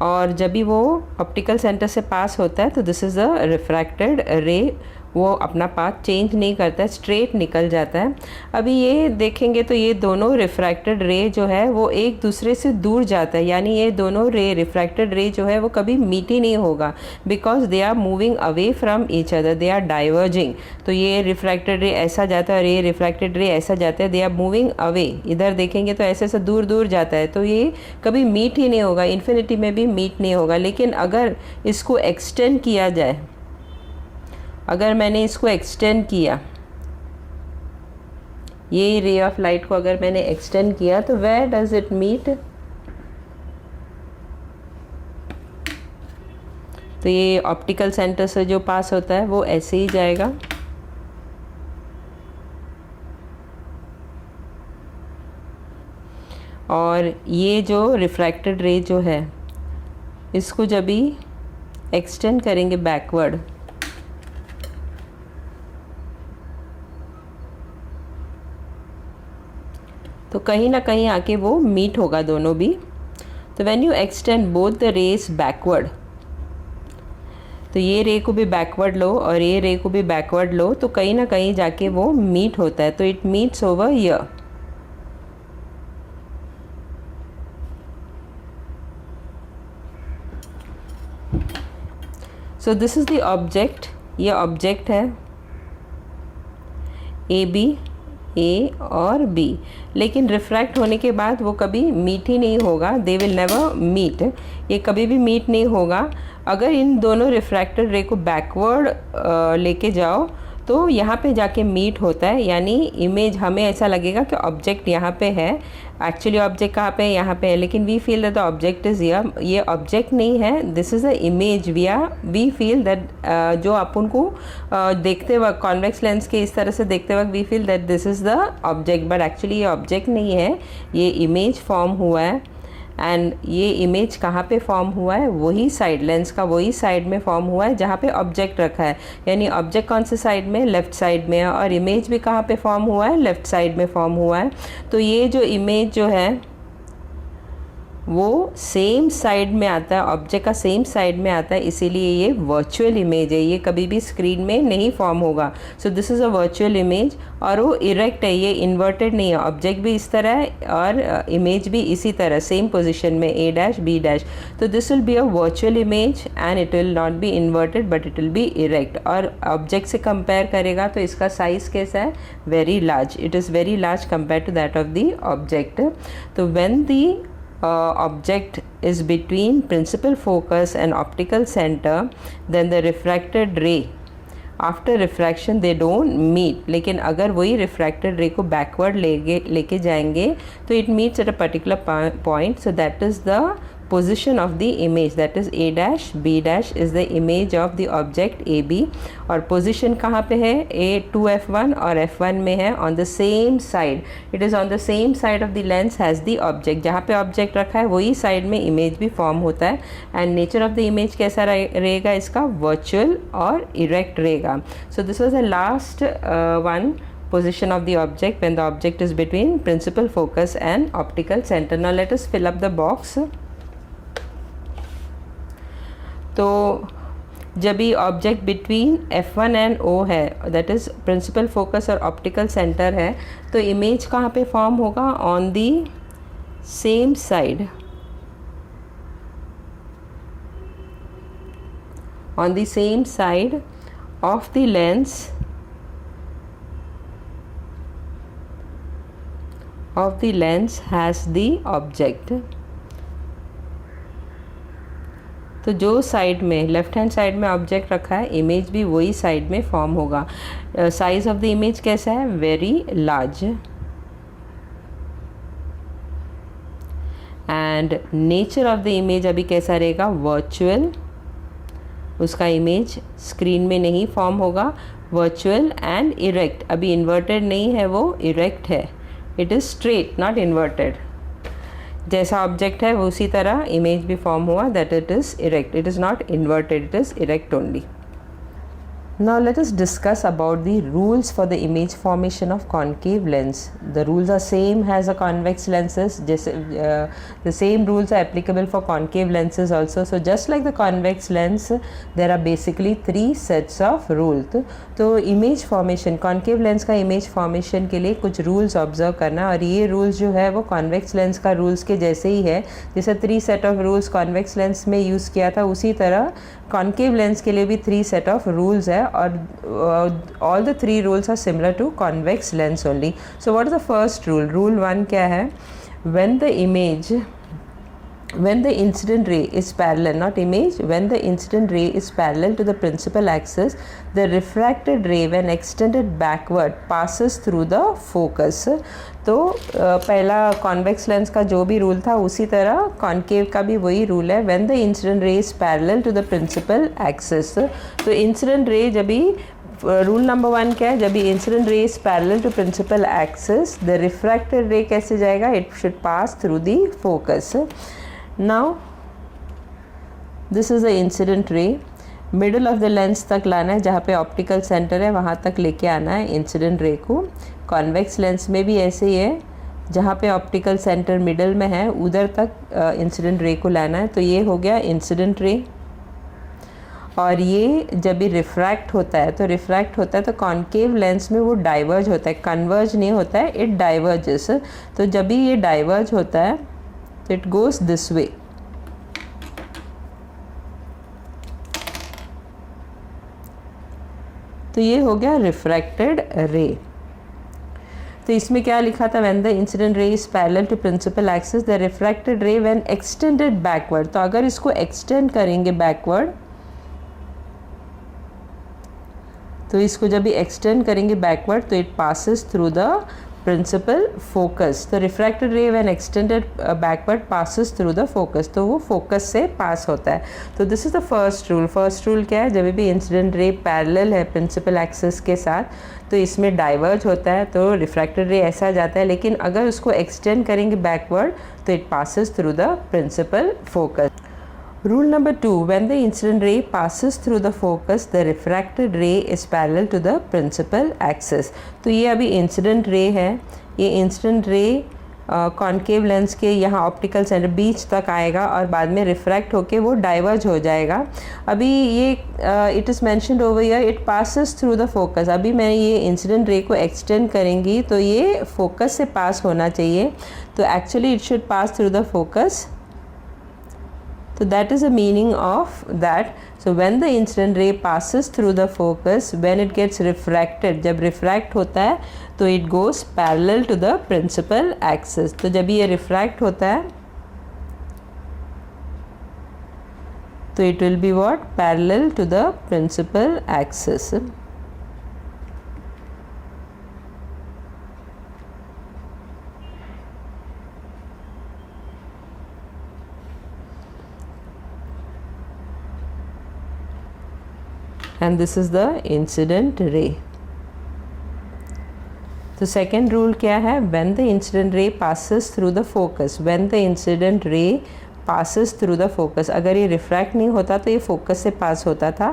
और जब भी वो ऑप्टिकल सेंटर से पास होता है तो दिस इज़ अ रिफ्रैक्टेड रे, वो अपना पाथ चेंज नहीं करता है, स्ट्रेट निकल जाता है। अभी ये देखेंगे तो ये दोनों रिफ्रैक्टेड रे जो है वो एक दूसरे से दूर जाता है, यानी ये दोनों रे रिफ्रैक्टेड रे जो है वो कभी मीट ही नहीं होगा, because they are moving away from each other, they are diverging. तो ये रिफ्रैक्टेड रे ऐसा जाता है और ये रिफ्रैक्टेड रे ऐसा जाता है, दे आर मूविंग अवे। इधर देखेंगे तो ऐसे ऐसे दूर दूर जाता है, तो ये कभी मीट ही नहीं होगा, इन्फिनिटी में भी मीट नहीं होगा। लेकिन अगर इसको एक्सटेंड किया जाए, अगर मैंने इसको एक्सटेंड किया, ये रे ऑफ लाइट को अगर मैंने एक्सटेंड किया, तो वेयर डज इट मीट, तो ये ऑप्टिकल सेंटर से जो पास होता है वो ऐसे ही जाएगा, और ये जो रिफ्रैक्टेड रे जो है इसको जब भी एक्सटेंड करेंगे बैकवर्ड, तो कहीं ना कहीं आके वो मीट होगा दोनों भी। तो when you extend both the rays backward, तो ये रे को भी बैकवर्ड लो और ये रे को भी बैकवर्ड लो, तो कहीं ना कहीं जाके वो मीट होता है, तो it meets over here. So this is the object, ये ऑब्जेक्ट है ए बी, ए और बी, लेकिन रिफ्रैक्ट होने के बाद वो कभी मीट ही नहीं होगा, दे विल नेवर मीट, ये कभी भी मीट नहीं होगा। अगर इन दोनों रिफ्रैक्टेड रे को बैकवर्ड लेके जाओ तो यहाँ पे जाके मीट होता है, यानी इमेज हमें ऐसा लगेगा कि ऑब्जेक्ट यहाँ पे है, एक्चुअली ऑब्जेक्ट कहाँ पे है, यहाँ पे है, लेकिन we feel that the object is here, ये ऑब्जेक्ट नहीं है, this is a image. We feel that जो अपन को देखते वक्त कॉन्वेक्स लेंस के इस तरह से देखते वक्त we feel that this is the object, but actually ये ऑब्जेक्ट नहीं है, ये इमेज फॉर्म हुआ है। एंड ये इमेज कहाँ पे फॉर्म हुआ है, वही साइड, लेंस का वही साइड में फॉर्म हुआ है जहाँ पे ऑब्जेक्ट रखा है, यानी ऑब्जेक्ट कौन से साइड में, लेफ़्ट साइड में है, और इमेज भी कहाँ पे फॉर्म हुआ है, लेफ़्ट साइड में फॉर्म हुआ है। तो ये जो इमेज जो है वो सेम साइड में आता है, ऑब्जेक्ट का सेम साइड में आता है, इसीलिए ये वर्चुअल इमेज है, ये कभी भी स्क्रीन में नहीं फॉर्म होगा। सो this is a virtual image, और वो इरेक्ट है, ये इन्वर्टेड नहीं है, ऑब्जेक्ट भी इस तरह है और इमेज भी इसी तरह सेम पोजीशन में ए डैश बी डैश। तो this will be a virtual image and it will not be inverted but it will be erect. और ऑब्जेक्ट से कंपेयर करेगा तो इसका साइज़ कैसा है, very large, it is very large compare to that of the object. तो when the object is between principal focus and optical center, then the refracted ray after refraction they don't meet. लेकिन अगर वही refracted ray को backward लेके जाएंगे तो it meets at a particular point, so that is the position of the image, that is a dash b dash is the image of the object ab, और position कहाँ पे है, a2 f1 और f1 में है, on the same side, it is on the same side of the lens has the object, जहाँ पे object रखा है वही side में image भी form होता है। and nature of the image कैसा रहेगा इसका, virtual और erect रहेगा। so this was the last one, position of the object when the object is between principal focus and optical center। now let us fill up the box। तो जब भी object between F1 and O है, that is principal focus और optical centre है, तो image कहाँ पे form होगा, on the same side, on the same side of the lens has the object. तो जो साइड में लेफ़्ट हैंड साइड में ऑब्जेक्ट रखा है, इमेज भी वही साइड में फॉर्म होगा। साइज़ ऑफ द इमेज कैसा है, very large. And nature of the image अभी कैसा रहेगा, वर्चुअल, उसका इमेज स्क्रीन में नहीं फॉर्म होगा, वर्चुअल एंड इरेक्ट, अभी इन्वर्टेड नहीं है, वो इरेक्ट है, it is straight not inverted, जैसा ऑब्जेक्ट है उसी तरह इमेज भी फॉर्म हुआ, that it is erect, it is not inverted, it is erect only. Now let us discuss about the rules for the image formation of concave lens. The rules are same as a convex lenses. The same rules are applicable for concave lenses also. So just like the convex lens, there are basically 3 sets of rules. तो image formation, concave lens का image formation के लिए कुछ rules observe करना, और ये rules जो है वो convex lens का rules के जैसे ही है, जैसे 3 set of rules convex lens में use किया था, उसी तरह concave lens के लिए भी 3 set of rules है, और all the 3 rules are similar to convex lens only. So what is the first rule? Rule 1 क्या है? When the incident ray is parallel, not image, when the incident ray is parallel to the principal axis, the refracted ray when extended backward passes through the focus. तो पहला convex lens का जो भी rule था उसी तरह concave का भी वही रूल है, when the incident ray is parallel to the principal axis. तो इंसिडेंट रे जब भी, रूल नंबर 1 क्या है, जब भी incident ray is parallel to principal axis, the refracted ray कैसे जाएगा, it should pass through the focus. Now this is the incident ray, middle of the lens तक लाना है, जहाँ पे ऑप्टिकल सेंटर है वहाँ तक लेके आना है इंसिडेंट रे को। कॉन्वेक्स लेंस में भी ऐसे ही है, जहाँ पे ऑप्टिकल सेंटर मिडल में है उधर तक इंसिडेंट रे को लाना है। तो ये हो गया इंसिडेंट रे, और ये जब भी रिफ्रैक्ट होता है तो कॉन्केव लेंस में वो डाइवर्ज होता है, कन्वर्ज नहीं होता है, इट डाइवर्जेस। तो जब भी ये डाइवर्ज होता है तो इट गोज़ दिस वे, तो ये हो गया रिफ्रैक्टेड रे। तो इसमें क्या लिखा था, when the incident ray is parallel to principal axis the refracted ray when extended backward. तो अगर इसको एक्सटेंड करेंगे बैकवर्ड, तो इसको जब भी एक्सटेंड करेंगे बैकवर्ड तो it passes through the principal focus. तो refracted ray when extended backward passes through the focus, तो वो फोकस से पास होता है। तो this is the first rule. First rule क्या है, जब भी इंसिडेंट रे पैरेलल है प्रिंसिपल एक्सिस के साथ तो इसमें डाइवर्ज होता है, तो रिफ्रैक्टेड रे ऐसा जाता है, लेकिन अगर उसको एक्सटेंड करेंगे बैकवर्ड तो it passes through the principal focus. Rule number 2, when the incident ray passes through the focus, the refracted ray is parallel to the principal axis. तो ये अभी इंसिडेंट रे है, ये इंसिडेंट रे कॉन्केव लेंस के यहाँ optical centre बीच तक आएगा और बाद में रिफ्रैक्ट होके वो डाइवर्ज हो जाएगा। अभी ये it is mentioned over here it passes through the focus. अभी मैं ये इंसिडेंट रे को एक्सटेंड करेंगी तो ये फोकस से पास होना चाहिए, तो actually it should pass through the focus. So that is the meaning of that. So when the incident ray passes through the focus, when it gets refracted, जब refract होता है तो it goes parallel to the principal axis. तो जब ये refract होता है तो it will be what? Parallel to the principal axis. And this is the incident ray. तो second rule क्या है, when the incident ray passes through the focus, when the incident ray passes through the focus, अगर ये refract नहीं होता तो ये focus से पास होता था,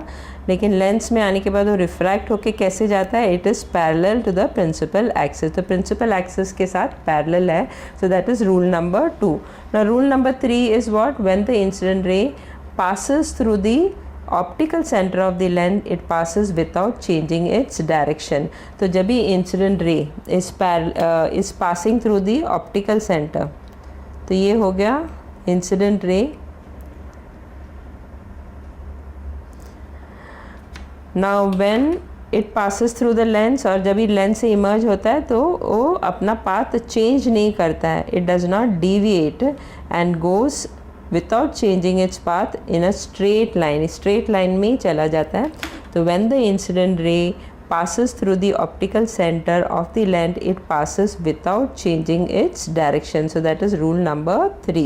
लेकिन लेंस में आने के बाद वो रिफ्रैक्ट होके कैसे जाता है, it is parallel to the principal axis. तो प्रिंसिपल एक्सिस के साथ पैरेलल है, so that is rule number 2। Now rule number 3 is what, when the incident ray passes through the optical centre of the lens it passes without changing its direction. तो जब भी incident ray is passing through the optical centre, तो ये हो गया incident ray. Now when it passes through the lens, और जब ये लेंस से इमर्ज होता है तो वो अपना पाथ चेंज नहीं करता है, it does not deviate and goes without changing its path in a straight line, straight line में चला जाता है। तो when the incident ray passes through the optical center of the lens, it passes without changing its direction. So that is rule number 3.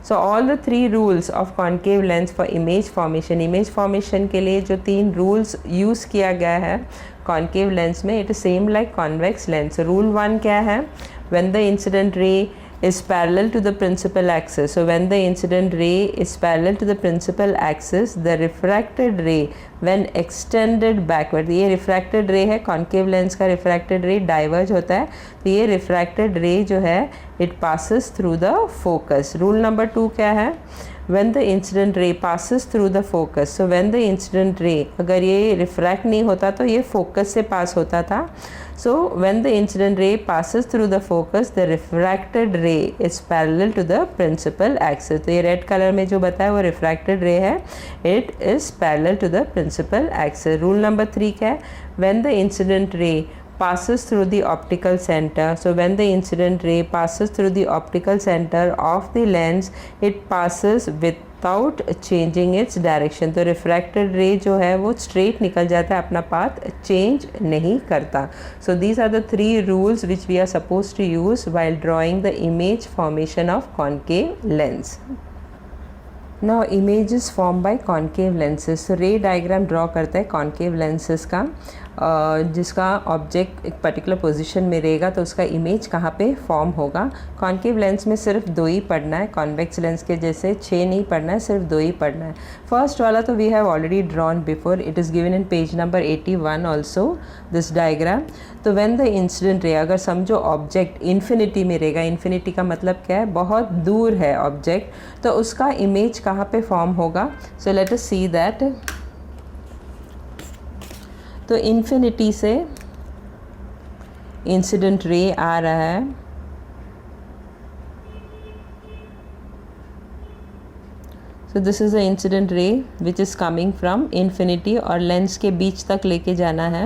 So all the 3 rules of concave lens for image formation, image formation के लिए जो 3 rules use किया गया है concave lens में, it is same like convex lens. So rule 1 क्या है, when the incident ray is parallel to the principal axis. So when the incident ray is parallel to the principal axis, the refracted ray when extended backward, ये refracted ray है, concave lens का refracted ray diverge होता है, तो ये refracted ray जो है it passes through the focus. Rule number 2 क्या है, when the incident ray passes through the focus. So when the incident ray, अगर ये refract नहीं होता तो ये focus से pass होता था. So when the incident ray passes through the focus, the refracted ray is parallel to the principal axis. तो ये red color में जो बताया वो refracted ray है, it is parallel to the principal axis. Rule number 3 क्या है, when the incident ray passes through the optical center. So when the incident ray passes through the optical center of the lens, it passes without changing its direction. तो refracted ray जो है वो straight निकल जाता है, अपना path change नहीं करता. So these are the 3 rules which we are supposed to use while drawing the image formation of concave lens. Now image is formed by concave lenses. So ray diagram draw करता है concave lenses का, जिसका object एक particular position में रहेगा तो उसका image कहाँ पे फॉर्म होगा। कॉन्केव लेंस में सिर्फ 2 ही पढ़ना है, कॉन्वेक्स लेंस के जैसे 6 नहीं पढ़ना है, सिर्फ 2 ही पढ़ना है। फर्स्ट वाला तो we have already drawn before, it is given in page number 81 also this diagram. तो व्हेन द इंसिडेंट रे, अगर समझो ऑब्जेक्ट इन्फिनिटी में रहेगा, इन्फिनिटी का मतलब क्या है, बहुत दूर है ऑब्जेक्ट, तो उसका इमेज कहाँ पे फॉर्म होगा। सो लेट अस सी दैट। तो इन्फिनिटी से इंसिडेंट रे आ रहा है, so this is the incident ray which is coming from infinity, और लेंस के बीच तक लेके जाना है।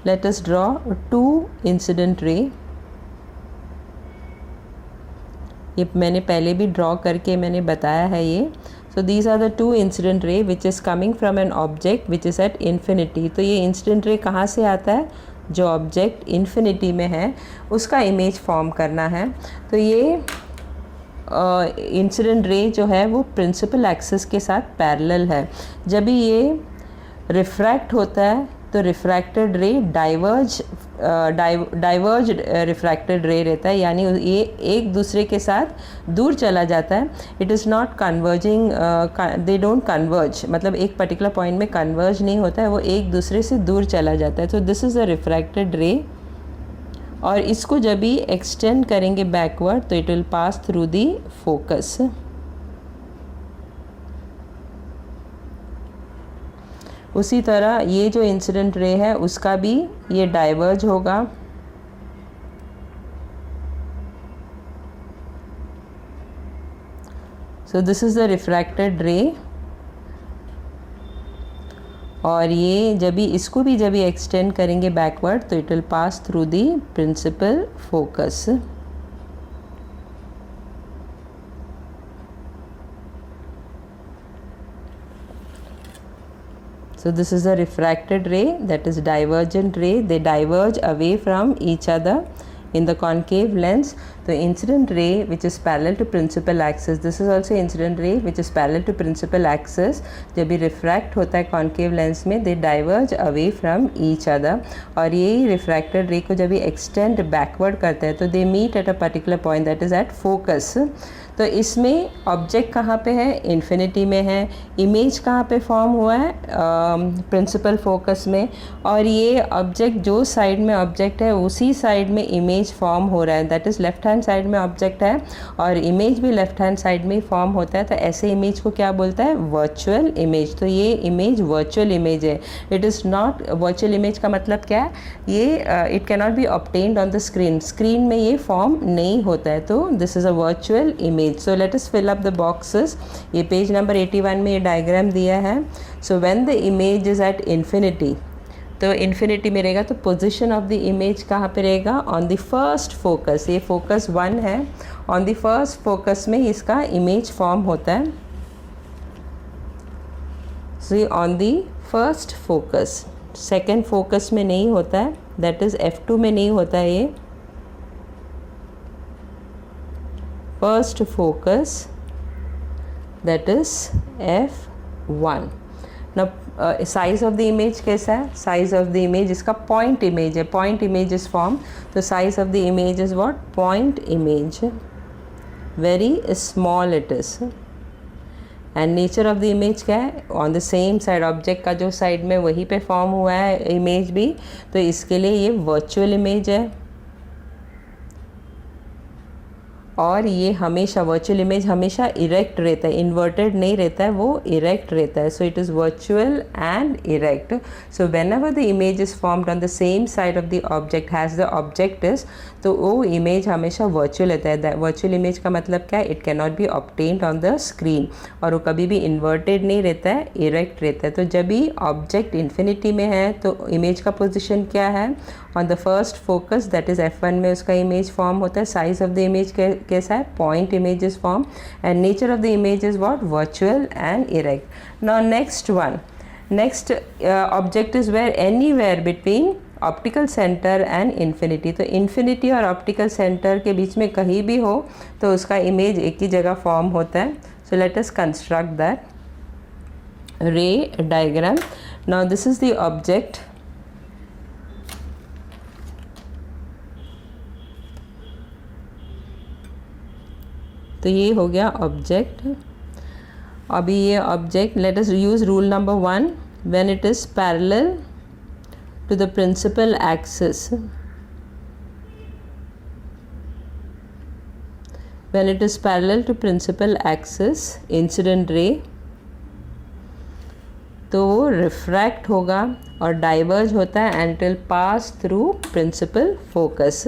let us draw two incident ray. ये मैंने पहले भी ड्रॉ करके मैंने बताया है ये. So these are the two incident ray which is coming from an object which is at infinity. तो ये incident ray कहाँ से आता है? जो ऑब्जेक्ट इन्फिनिटी में है उसका इमेज फॉर्म करना है. तो ये इंसिडेंट रे जो है वो प्रिंसिपल एक्सिस के साथ पैरेलल है. जब भी ये रिफ्रैक्ट होता है तो रिफ्रैक्टेड रे डाइवर्ज रिफ्रैक्टेड रे रहता है, यानी ये एक दूसरे के साथ दूर चला जाता है. It is not converging, they don't converge, मतलब एक पर्टिकुलर पॉइंट में कन्वर्ज नहीं होता है, वो एक दूसरे से दूर चला जाता है. तो this is a refracted ray. और इसको जब भी एक्सटेंड करेंगे बैकवर्ड तो it will pass through the focus. उसी तरह ये जो इंसिडेंट रे है उसका भी ये डाइवर्ज होगा. सो this is the refracted ray. और ये जब भी इसको भी जब भी एक्सटेंड करेंगे बैकवर्ड तो it will pass through the principal focus. So this is a refracted ray, that is divergent ray. They diverge away from each other in the concave lens. The incident ray which is parallel to principal axis, this is also incident ray which is parallel to principal axis. जब भी refract होता है concave lens में, they diverge away from each other. और यही refracted ray को जब भी extend backward करते हैं तो they meet at a particular point, that is at focus. तो इसमें ऑब्जेक्ट कहाँ पे है? इन्फिनिटी में है. इमेज कहाँ पे फॉर्म हुआ है? प्रिंसिपल फोकस में. और ये ऑब्जेक्ट जो साइड में ऑब्जेक्ट है उसी साइड में इमेज फॉर्म हो रहा है, that is left hand side में ऑब्जेक्ट है और इमेज भी लेफ्ट हैंड साइड में ही फॉर्म होता है. तो ऐसे इमेज को क्या बोलता है? Virtual image. तो ये इमेज वर्चुअल इमेज है. It is not, virtual image का मतलब क्या है? ये it can not be obtained on the screen. Screen में ये फॉर्म नहीं होता है. तो this is a virtual image. So let us fill up the boxes. ये पेज नंबर 81 में ये डायग्राम दिया है. So when the image is at infinity, तो इन्फिनिटी में रहेगा तो पोजीशन ऑफ द इमेज कहाँ पे रहेगा? On the first focus. ये फोकस 1 है. ऑन द फर्स्ट फोकस में इसका इमेज फॉर्म होता है. So on the first focus, second focus में नहीं होता है, दैट इज़ F2 में नहीं होता है ये. First focus, that is F1. Now size of the image कैसा है? Size of the image इसका point image है. Point image is formed. तो size of the image is what? Point image. Very small it is. And nature of the image क्या है? On the same side, object का जो side में वहीं पे form हुआ है image भी, तो इसके लिए ये virtual image है. और ये हमेशा वर्चुअल इमेज हमेशा इरेक्ट रहता है, इन्वर्टेड नहीं रहता है, वो इरेक्ट रहता है. So it is virtual and erect. So when ever the image is formed on the same side of the object has the objectives, तो वो इमेज हमेशा वर्चुअल रहता है. वर्चुअल इमेज का मतलब क्या है? It can not be obtained on the screen. और वो कभी भी इन्वर्टेड नहीं रहता है, इरेक्ट रहता है. तो जब भी ऑब्जेक्ट इन्फिनिटी में है तो इमेज का पोजिशन क्या है? On the first focus, that is F1 में उसका इमेज फॉर्म होता है. साइज ऑफ द इमेज कैसा है? Point image is form. And nature of the image is what? Virtual and erect. Now next one, next object is where anywhere between optical centre and infinity. तो infinity और optical centre के बीच में कहीं भी हो तो उसका इमेज एक ही जगह फॉर्म होता है. So let us construct that ray diagram. Now this is the object. तो ये हो गया ऑब्जेक्ट. अभी ये object, let us use rule number 1. When it is parallel to the principal axis, when it is parallel to principal axis incident ray, तो वो refract होगा और डाइवर्ज होता है and it will pass through principal focus.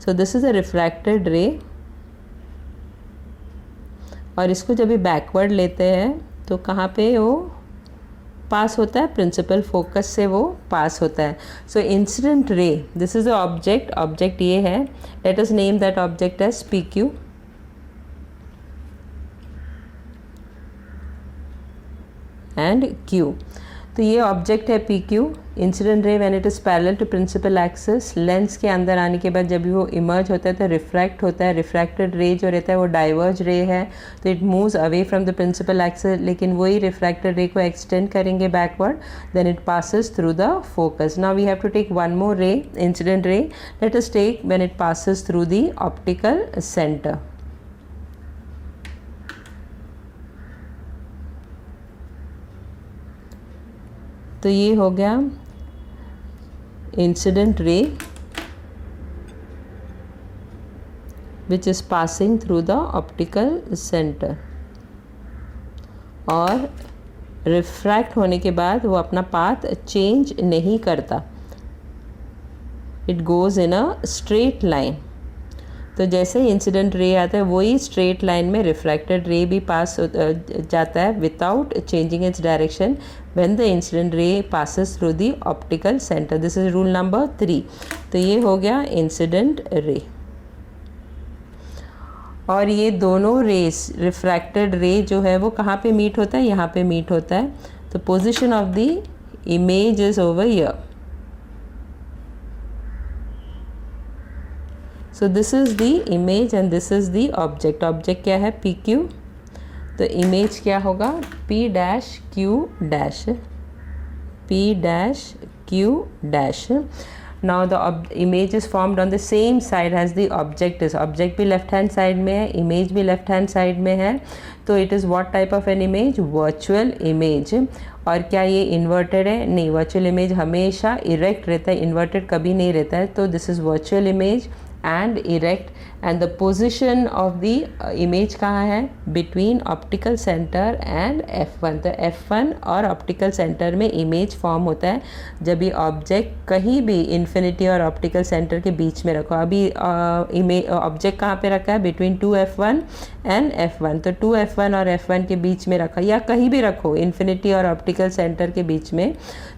So this is a refracted ray. और इसको जब भी बैकवर्ड लेते हैं तो कहाँ पे वो पास होता है, प्रिंसिपल फोकस से वो पास होता है. So incident ray, this is the object, object ये है. Let us name that object as PQ and Q. तो ये ऑब्जेक्ट है PQ. Incident ray when it is parallel to principal axis, lens के अंदर आने के बाद जब भी वो इमर्ज होता है तो रिफ्रैक्ट होता है. रिफ्रैक्टेड रे जो रहता है वो डाइवर्ज रे है, तो it moves away from the principal axis. लेकिन वही रिफ्रैक्टेड रे को एक्सटेंड करेंगे backward, then it passes through the focus. Now we have to take one more ray, incident ray. Let us take when it passes through the optical centre. तो ये हो गया incident ray which is passing through the optical centre, और refract होने के बाद वो अपना पाथ चेंज नहीं करता. It goes in a straight line. तो जैसे इंसिडेंट रे आता है वही स्ट्रेट लाइन में रिफ्रैक्टेड रे भी पास जाता है without changing its direction when the incident रे passes through the optical centre. This is rule number 3. तो ये हो गया इंसिडेंट रे. और ये दोनों रेस, रिफ्रैक्टेड रे जो है वो कहाँ पे मीट होता है, यहाँ पे मीट होता है. तो position of the image is over here. So this is the image and this is the object. Object क्या है, PQ. तो image क्या होगा, P dash Q dash. P dash Q dash. Now the image is formed on the same side as the object is. Object भी left hand side में है, image भी left hand side में है. तो it is what type of an image? Virtual image. और क्या ये inverted है? नहीं, virtual image हमेशा erect रहता है, inverted कभी नहीं रहता है. तो this is virtual image and erect, and the position of the image कहाँ है, between optical center and F1. तो F1 और optical center में image form होता है जब ये object कहीं भी infinity और optical center के बीच में रखो. अभी object कहाँ पे रखा है, between 2F1 and F1. तो 2F1 और F1 के बीच में रखा, या कहीं भी रखो infinity और optical center के बीच में,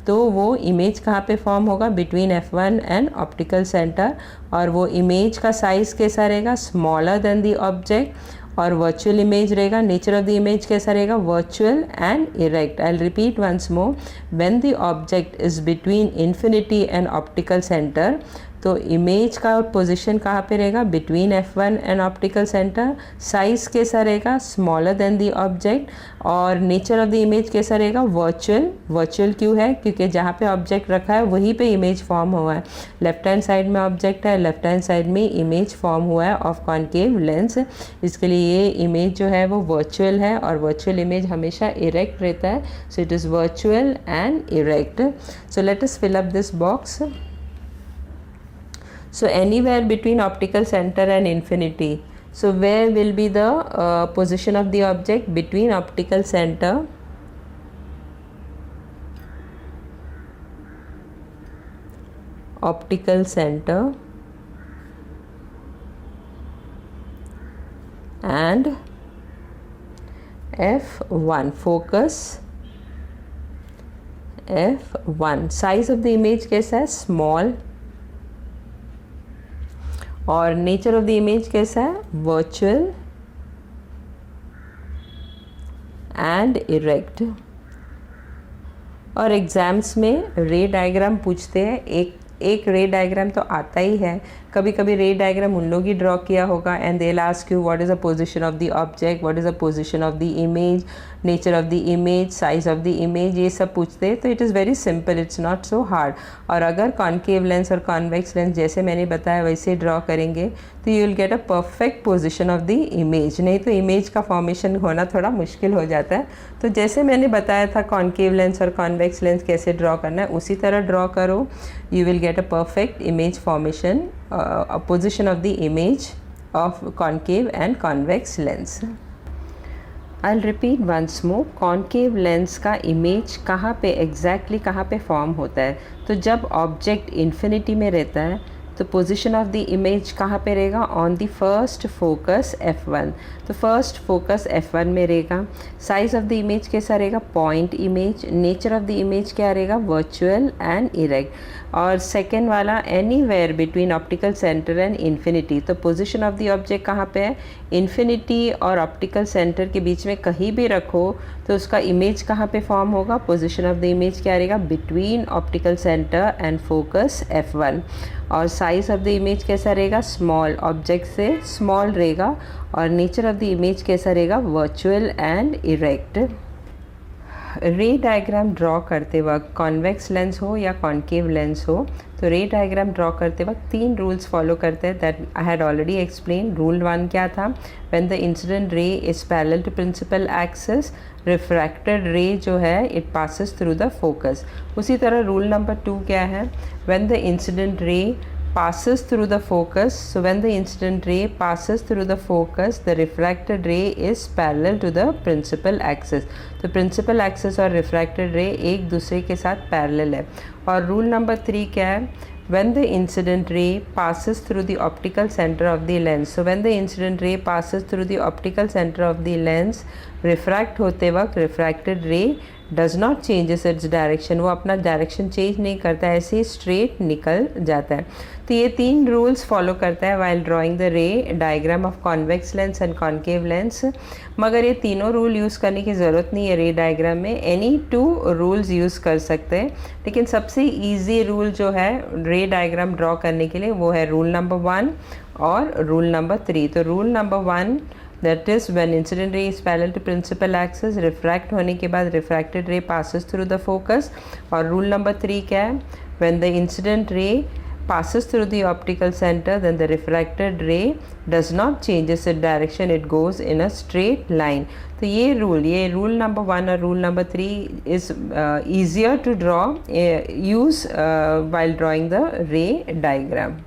तो वो इमेज कहाँ पे फॉर्म होगा, between F1 and optical centre. और वो इमेज का साइज़ कैसा रहेगा, स्मॉलर देन द ऑब्जेक्ट. और वर्चुअल इमेज रहेगा, नेचर ऑफ द इमेज कैसा रहेगा, virtual and erect. I will repeat once more. When the object is between infinity and optical centre, तो इमेज का पोजीशन कहाँ पे रहेगा, between F1 and optical centre. Size कैसा रहेगा, स्मॉलर देन द ऑब्जेक्ट. और नेचर ऑफ द इमेज कैसा रहेगा, वर्चुअल. वर्चुअल क्यों है, क्योंकि जहाँ पे ऑब्जेक्ट रखा है वहीं पे इमेज फॉर्म हुआ है. लेफ्ट हैंड साइड में ऑब्जेक्ट है, लेफ्ट हैंड साइड में इमेज फॉर्म हुआ है ऑफ कॉन्केव लेंस. इसके लिए ये इमेज जो है वो वर्चुअल है, और वर्चुअल इमेज हमेशा इरेक्ट रहता है. So it is virtual and erect. So let us fill up this box. So anywhere between optical center and infinity. So where will be the position of the object, between optical center and F1. Focus F1. Size of the image कैसा है, small. और nature of the image कैसा है, virtual and erect. और exams में रे diagram पूछते हैं. एक रे डायग्राम तो आता ही है. कभी कभी रे डायग्राम उन लोग ही ड्रॉ किया होगा, and they will ask you what is the position of the object, what is the position of the image, nature of the image, size of the image, ये सब पूछते हैं. तो it is very simple, it's not so hard. और अगर concave lens और convex lens जैसे मैंने बताया वैसे ड्रॉ करेंगे तो you will get a perfect position of the image. नहीं तो इमेज का फॉर्मेशन होना थोड़ा मुश्किल हो जाता है. तो जैसे मैंने बताया था कॉन्केव लेंस और कॉन्वेक्स लेंस कैसे ड्रॉ करना है, उसी तरह ड्रॉ करो. You will get a perfect image formation, position of the image of concave and convex lens. I'll repeat once more. concave lens का image कहाँ पे exactly कहाँ पे form होता है. तो जब object infinity में रहता है तो पोजीशन ऑफ द इमेज कहाँ पे रहेगा, on the first focus F1, तो फर्स्ट फोकस F1 में रहेगा। साइज ऑफ द इमेज कैसा रहेगा, point image. Nature of the image क्या रहेगा, वर्चुअल एंड इरेक्ट। और सेकेंड वाला anywhere between optical centre and infinity, तो पोजीशन ऑफ द ऑब्जेक्ट कहाँ पे है, इन्फिनिटी और ऑप्टिकल सेंटर के बीच में कहीं भी रखो तो उसका इमेज कहाँ पे फॉर्म होगा, पोजीशन ऑफ द इमेज क्या रहेगा, between optical centre and focus F1। और साइज ऑफ द इमेज कैसा रहेगा, स्मॉल, ऑब्जेक्ट से स्मॉल रहेगा। और नेचर ऑफ द इमेज कैसा रहेगा, वर्चुअल एंड इरेक्ट। रे डायग्राम ड्रॉ करते वक्त कॉन्वेक्स लेंस हो या कॉन्केव लेंस हो, तो रे डायग्राम ड्रॉ करते वक्त 3 रूल्स फॉलो करते हैं, that I had already explain. Rule 1 क्या था, when the incident ray is parallel to principal axis, refracted ray जो है it passes through the focus. उसी तरह रूल नंबर 2 क्या है, when the incident ray passes through the focus, so when the incident ray passes through the focus, the refracted ray is parallel to the principal axis, तो principal axis और refracted ray एक दूसरे के साथ parallel है। और rule number 3 क्या है, when the incident ray passes through the optical center of the lens, so when the incident ray passes through the optical center of the lens, refract होते वक्त refracted ray does not changes its direction, वो अपना direction change नहीं करता है, ऐसे ही straight निकल जाता है। तो ये 3 रूल्स फॉलो करता है while drawing the ray diagram of convex lens and concave lens. मगर ये तीनों रूल यूज़ करने की ज़रूरत नहीं है रे डायग्राम में, एनी 2 रूल्स यूज़ कर सकते हैं। लेकिन सबसे ईजी रूल जो है रे डायग्राम ड्रॉ करने के लिए वो है रूल नंबर 1 और रूल नंबर 3। तो rule number 1 that is when incident ray is parallel to principal axis, refract होने के बाद refracted ray passes through the focus। और रूल नंबर 3 क्या है, when the incident ray passes through the optical center, then the refracted ray does not changes its direction, it goes in a straight line। तो ये rule number 1 और rule number 3 is easier to draw use while drawing the ray diagram।